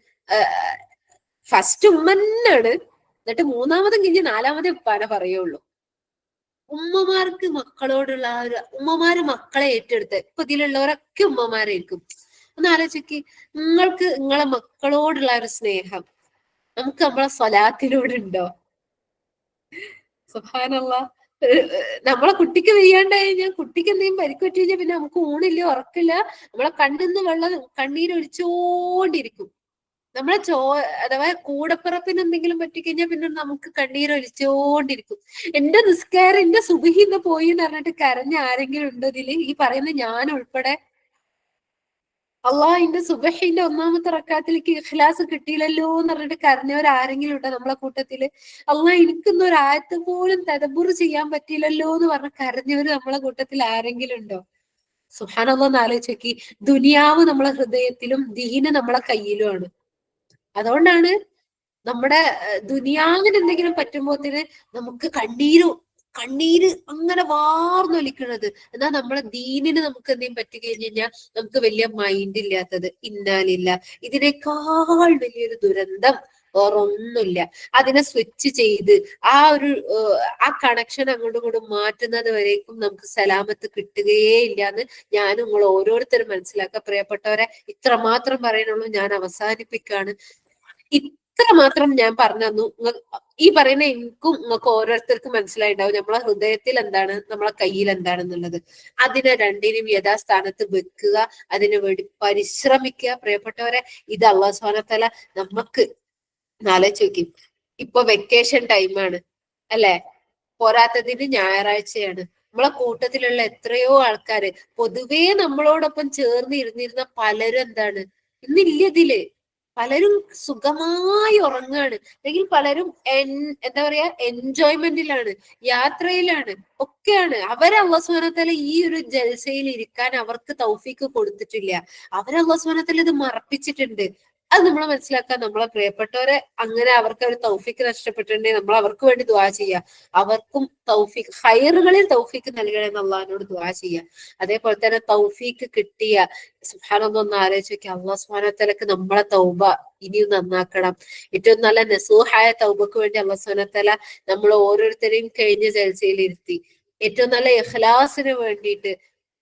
ഫസ്റ്റ് ഉമ്മന്നാണ്, എന്നിട്ട് മൂന്നാമതും കഴിഞ്ഞ് നാലാമതേ ഉപ്പാനെ പറയുള്ളൂ. ഉമ്മമാർക്ക് മക്കളോടുള്ള ആ ഒരു, ഉമ്മമാര് മക്കളെ ഏറ്റെടുത്ത്, ഇപ്പൊ ഇതിലുള്ളവരൊക്കെ ഉമ്മമാരായിരിക്കും. ഒന്ന് ആലോചിക്ക്, നിങ്ങൾക്ക് നിങ്ങളെ മക്കളോടുള്ള ഒരു സ്നേഹം നമുക്ക് നമ്മളെ സ്വലാത്തിലൂടെ ഉണ്ടോ? സുബ്ഹാനല്ലാഹ്. നമ്മളെ കുട്ടിക്ക് വെയ്യാണ്ടായി കഴിഞ്ഞാൽ, കുട്ടിക്ക് എന്തെങ്കിലും പരിക്ക് പറ്റി കഴിഞ്ഞാൽ പിന്നെ നമുക്ക് ഊണില്ല, ഉറക്കില്ല, നമ്മളെ കണ്ണിന്ന് വെള്ളം കണ്ണീരൊലിച്ചോണ്ടിരിക്കും. നമ്മളെ അഥവാ കൂടപ്പിറപ്പിന് എന്തെങ്കിലും പറ്റിക്കഴിഞ്ഞാൽ പിന്നെ നമുക്ക് കണ്ണീരൊലിച്ചോണ്ടിരിക്കും. എന്റെ നിസ്കാരം, എന്റെ സുബഹി ഇന്ന് പോയി എന്ന് പറഞ്ഞിട്ട് കരഞ്ഞ ആരെങ്കിലും ഉണ്ടോ ഇതില്? ഈ പറയുന്ന ഞാൻ ഉൾപ്പെടെ. എന്റെ സുബഹിന്റെ 1-ാമത്തെ റക്അത്തിലേക്ക് ഇഖ്ലാസ് കിട്ടിയില്ലല്ലോ എന്ന് പറഞ്ഞിട്ട് കരഞ്ഞവർ ആരെങ്കിലും ഉണ്ടോ നമ്മളെ കൂട്ടത്തില്? എനിക്കൊന്നും ഒരു ആയത്ത് പോലും തദബ്ബുർ ചെയ്യാൻ പറ്റിയില്ലല്ലോ എന്ന് പറഞ്ഞ കരഞ്ഞവര് നമ്മളെ കൂട്ടത്തിൽ ആരെങ്കിലും ഉണ്ടോ? സുബ്ഹാനല്ലാഹ്, ഒന്ന് ആലോചിച്ച് നോക്കി. ദുനിയാവ് നമ്മളെ ഹൃദയത്തിലും ദീന് നമ്മളെ കയ്യിലുമാണ്. അതുകൊണ്ടാണ് നമ്മുടെ ദുനിയാവിന് എന്തെങ്കിലും പറ്റുമ്പോത്തിന് നമുക്ക് കണ്ണീര് അങ്ങനെ വാർന്നൊലിക്കണത്. എന്നാൽ നമ്മളെ ദീനിന് നമുക്ക് എന്തെങ്കിലും പറ്റി കഴിഞ്ഞു കഴിഞ്ഞാൽ നമുക്ക് വലിയ മൈൻഡ് ഇല്ലാത്തത്. ഇന്നാലില്ല, ഇതിനേക്കാൾ വലിയൊരു ദുരന്തം വേറൊന്നുമില്ല. അതിനെ സ്വിച്ച് ചെയ്ത് ആ കണക്ഷൻ അങ്ങോട്ടും ഇങ്ങോട്ടും മാറ്റുന്നത് വരേക്കും നമുക്ക് സലാമത്ത് കിട്ടുകയേ ഇല്ല എന്ന് ഞാനും നിങ്ങൾ ഓരോരുത്തരും മനസ്സിലാക്കുക. പ്രിയപ്പെട്ടവരെ, ഇത്രമാത്രം പറയാനുള്ളൂ. ഞാൻ അവസാനിപ്പിക്കാണ്. ഇത്ര മാത്രം ഞാൻ പറഞ്ഞു തന്നു. ഈ പറയുന്ന എനിക്കും നിങ്ങൾക്ക് ഓരോരുത്തർക്കും മനസ്സിലായിണ്ടാവും നമ്മളെ ഹൃദയത്തിൽ എന്താണ്, നമ്മളെ കയ്യിൽ എന്താണെന്നുള്ളത്. അതിനെ രണ്ടിനും യഥാസ്ഥാനത്ത് വെക്കുക, അതിനു വേണ്ടി പരിശ്രമിക്കുക. പ്രിയപ്പെട്ടവരെ, ഇത് അല്ലാഹു സുബ്ഹാനഹു വ തആല നമുക്ക് ആലോചിച്ച് നോക്കി. ഇപ്പൊ വെക്കേഷൻ ടൈമാണ് അല്ലെ? പോരാത്തതിന് ഞായറാഴ്ചയാണ്. നമ്മളെ കൂട്ടത്തിലുള്ള എത്രയോ ആൾക്കാര്, പൊതുവേ നമ്മളോടൊപ്പം ചേർന്ന് ഇരുന്നിരുന്ന പലരും എന്താണ് ഇന്നില്ല ഇതില്. പലരും സുഖമായി ഉറങ്ങാണ്, അല്ലെങ്കിൽ പലരും എന്താ പറയാ എൻജോയ്മെന്റിലാണ്, യാത്രയിലാണ്, ഒക്കെയാണ്. അല്ലാഹു സുബ്ഹാനഹു വ തആല ഈ ഒരു ജൽസയിൽ ഇരിക്കാൻ അവർക്ക് തൗഫീക്ക് കൊടുത്തിട്ടില്ല. അല്ലാഹു സുബ്ഹാനഹു വ തആല ഇത് മറപ്പിച്ചിട്ടുണ്ട്. അത് നമ്മൾ മനസ്സിലാക്കാൻ, നമ്മളെ പ്രിയപ്പെട്ടവരെ അങ്ങനെ അവർക്ക് ഒരു തൗഫീക്ക് നഷ്ടപ്പെട്ടിട്ടുണ്ടെങ്കിൽ നമ്മൾ അവർക്ക് വേണ്ടി ദുആ ചെയ്യുക. അവർക്കും തൗഫീക്ക്, ഹൈറുകളിൽ തൗഫീക്ക് നൽകണമെന്ന് അള്ളാഹിനോട് ദുആ ചെയ്യുക. അതേപോലെ തന്നെ തൗഫീക്ക് കിട്ടിയ, സുബ്ഹാനല്ലാഹ്, ഒന്ന് ആലോചിച്ച് നോക്കി, അല്ലാഹു സുബ്ഹാനഹു വ തആലക്ക് നമ്മളെ തൗബ ഇനിയും നന്നാക്കണം. ഏറ്റവും നല്ല നസൂഹായ തൗബക്ക് വേണ്ടി അല്ലാഹു സുബ്ഹാനഹു വ തആല നമ്മൾ ഓരോരുത്തരെയും കഴിഞ്ഞ ജൽസയിൽ ഇരുത്തി. ഏറ്റവും നല്ല ഇഖ്ലാസിന് വേണ്ടിയിട്ട്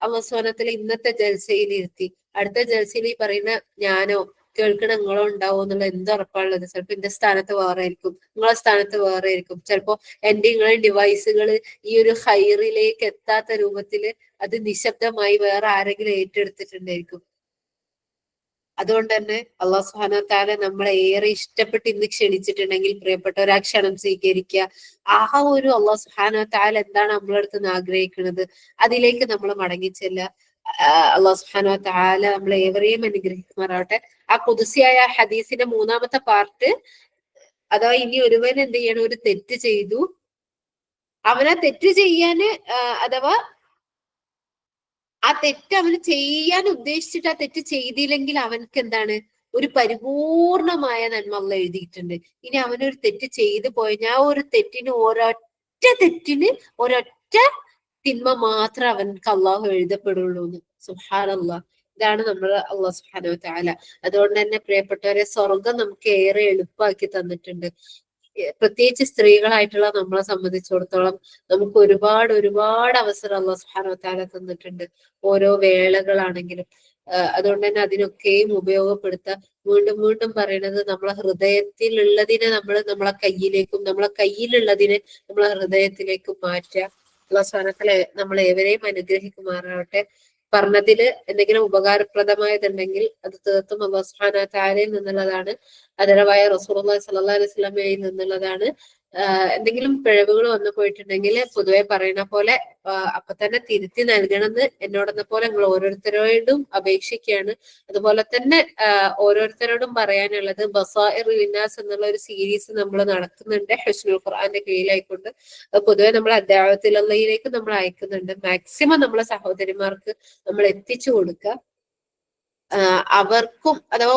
അല്ലാഹു സുബ്ഹാനഹു വ തആല ഇന്നത്തെ ജൽസയിൽ ഇരുത്തി. അടുത്ത ജൽസയിൽ ഈ പറയുന്ന ഞാനോ കേൾക്കണ നിങ്ങളോ ഉണ്ടാവോ എന്നുള്ള എന്തുറപ്പാണുള്ളത്? ചിലപ്പോ എന്റെ സ്ഥാനത്ത് വേറെ ആയിരിക്കും, നിങ്ങളെ സ്ഥാനത്ത് വേറെ ആയിരിക്കും. ചിലപ്പോ എന്റെ നിങ്ങളെ ഡിവൈസുകൾ ഈ ഒരു ഹൈറിലേക്ക് എത്താത്ത രൂപത്തില് അത് നിശബ്ദമായി വേറെ ആരെങ്കിലും ഏറ്റെടുത്തിട്ടുണ്ടായിരിക്കും. അതുകൊണ്ട് തന്നെ അല്ലാഹു സുബ്ഹാനഹു വ തആല നമ്മളെ ഏറെ ഇഷ്ടപ്പെട്ട് ഇന്ന് ക്ഷണിച്ചിട്ടുണ്ടെങ്കിൽ പ്രിയപ്പെട്ടവർ ആ ക്ഷണം സ്വീകരിക്കുക. ഒരു അല്ലാഹു സുബ്ഹാനഹു വ തആല എന്താണ് നമ്മളെ അടുത്ത് നിന്ന് ആഗ്രഹിക്കുന്നത്, അതിലേക്ക് നമ്മൾ മടങ്ങിച്ചെല്ല. അല്ലാഹു സുബ്ഹാനഹു വ തആല നമ്മളെ ഏവരെയും അനുഗ്രഹിക്കുമാറാവട്ടെ. ആ ഖുദ്സിയായ ഹദീസിന്റെ 3-ാമത്തെ പാർട്ട്, അഥവാ ഇനി ഒരുവൻ എന്ത് ചെയ്യണം, ഒരു തെറ്റ് ചെയ്തു, അവനാ തെറ്റ് ചെയ്യാന് അഥവാ ആ തെറ്റ് അവന് ചെയ്യാൻ ഉദ്ദേശിച്ചിട്ട് ആ തെറ്റ് ചെയ്തില്ലെങ്കിൽ അവനക്ക് എന്താണ്, ഒരു പരിപൂർണമായ നന്മ അല്ലാഹ് എഴുതിയിട്ടുണ്ട്. ഇനി അവനൊരു തെറ്റ് ചെയ്തു പോയി, ഒരു തെറ്റിന് ഒരൊറ്റ തിന്മ മാത്രം അവൻക്ക് അള്ളാഹു എഴുതപ്പെടുള്ളൂ എന്ന്. സുബ്ഹാനല്ലാഹ്, ഇതാണ് നമ്മൾ അല്ലാഹു സുബ്ഹാനഹു വ തആല. അതുകൊണ്ട് തന്നെ പ്രിയപ്പെട്ടവരെ, സ്വർഗം നമുക്ക് ഏറെ എളുപ്പമാക്കി തന്നിട്ടുണ്ട്. പ്രത്യേകിച്ച് സ്ത്രീകളായിട്ടുള്ള നമ്മളെ സംബന്ധിച്ചിടത്തോളം നമുക്ക് ഒരുപാട് അവസരം അല്ലാഹു സുബ്ഹാനഹു വ തആല തന്നിട്ടുണ്ട്. ഓരോ വേളകളാണെങ്കിലും അതുകൊണ്ട് തന്നെ അതിനൊക്കെയും ഉപയോഗപ്പെടുത്താം. വീണ്ടും വീണ്ടും പറയണത് നമ്മളെ ഹൃദയത്തിലുള്ളതിനെ നമ്മളെ കയ്യിലേക്കും നമ്മളെ കയ്യിലുള്ളതിനെ നമ്മളെ ഹൃദയത്തിലേക്കും മാറ്റുക. അല്ലാഹു സുബ്ഹാനഹു വ തആല നമ്മളെ ഏവരെയും അനുഗ്രഹിക്കുമാറാവട്ടെ. പറഞ്ഞതില് എന്തെങ്കിലും ഉപകാരപ്രദമായതുണ്ടെങ്കിൽ അത് തീർത്തും അല്ലാഹു സുബ്ഹാനഹു വ തആലയിൽ നിന്നുള്ളതാണ്, ആദരവായ റസൂലുള്ളാഹി സ്വല്ലല്ലാഹു അലൈഹി വസല്ലമയിൽ നിന്നുള്ളതാണ്. എന്തെങ്കിലും പിഴവുകൾ വന്നു പോയിട്ടുണ്ടെങ്കിൽ പൊതുവെ പറയുന്ന പോലെ അപ്പൊ തന്നെ തിരുത്തി നൽകണമെന്ന് എന്നോടെന്ന പോലെ നിങ്ങൾ ഓരോരുത്തരോടും അപേക്ഷിക്കുകയാണ്. അതുപോലെ തന്നെ ഓരോരുത്തരോടും പറയാനുള്ളത് ബസാഇർ ലിന്നാസ് എന്നുള്ള ഒരു സീരീസ് നമ്മൾ നടത്തുന്നുണ്ട് ഹുസ്നുൽ ഖുർആന്റെ കീഴിലായിക്കൊണ്ട്. പൊതുവെ നമ്മൾ അദ്ദഅവത്തുലയിലേക്ക് നമ്മൾ അയക്കുന്നുണ്ട്. മാക്സിമം നമ്മളെ സഹോദരിമാർക്ക് നമ്മൾ എത്തിച്ചു കൊടുക്കുക. അവർക്കും അഥവാ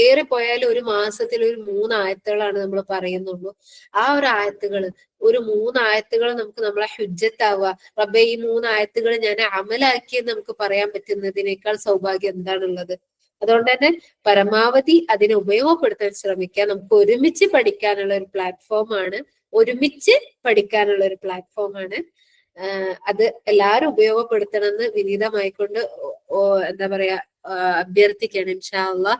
ഏറെ പോയാൽ ഒരു മാസത്തിൽ ഒരു 3 ആയത്തുകളാണ് നമ്മൾ പറയുന്നുള്ളൂ. ആ ഒരു ആയത്തുകൾ, ഒരു 3 ആയത്തുകൾ നമുക്ക് നമ്മളെ ഹുജ്ജത്താവുക. റബ്ബേ ഈ 3 ആയത്തുകൾ ഞാൻ അമലാക്കിയെന്ന് നമുക്ക് പറയാൻ പറ്റുന്നതിനേക്കാൾ സൗഭാഗ്യം എന്താണുള്ളത്? അതുകൊണ്ട് തന്നെ പരമാവധി അതിനെ ഉപയോഗപ്പെടുത്താൻ ശ്രമിക്കുക. നമുക്ക് ഒരുമിച്ച് പഠിക്കാനുള്ള ഒരു പ്ലാറ്റ്ഫോമാണ്, ഒരുമിച്ച് പഠിക്കാനുള്ള ഒരു പ്ലാറ്റ്ഫോമാണ്. അത് എല്ലാവരും ഉപയോഗപ്പെടുത്തണമെന്ന് വിനീതമായിക്കൊണ്ട് എന്താ പറയാ അഭ്യർത്ഥിക്കുകയാണ്. ഇൻഷാ അല്ലാഹ്.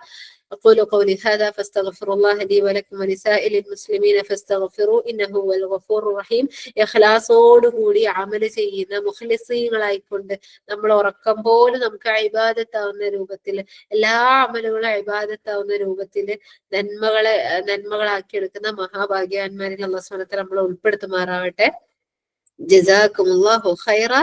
أقول قولي هذا فاستغفر الله لي ولكم ولسائر المسلمين فاستغفروا إنه هو الغفور الرحيم. ഇഖ്ലാസോടുകൂടി അമൽ ചെയ്യുന്ന മുഖ്ലിസീങ്ങളായിക്കൊണ്ട് നമ്മൾ ഉറക്കം പോലും നമുക്ക് ഇബാദത്താവുന്ന രൂപത്തിൽ, എല്ലാ അമലുകളും ഇബാദത്താവുന്ന രൂപത്തിൽ നന്മകളാക്കി എടുക്കുന്ന മഹാഭാഗ്യവാന്മാരിൽ അല്ലാഹു സുബ്ഹാനഹു വ തആല നമ്മളെ ഉൾപ്പെടുത്തുമാറാവട്ടെ. ജസാക്കുമുല്ലാഹു ഖൈറ.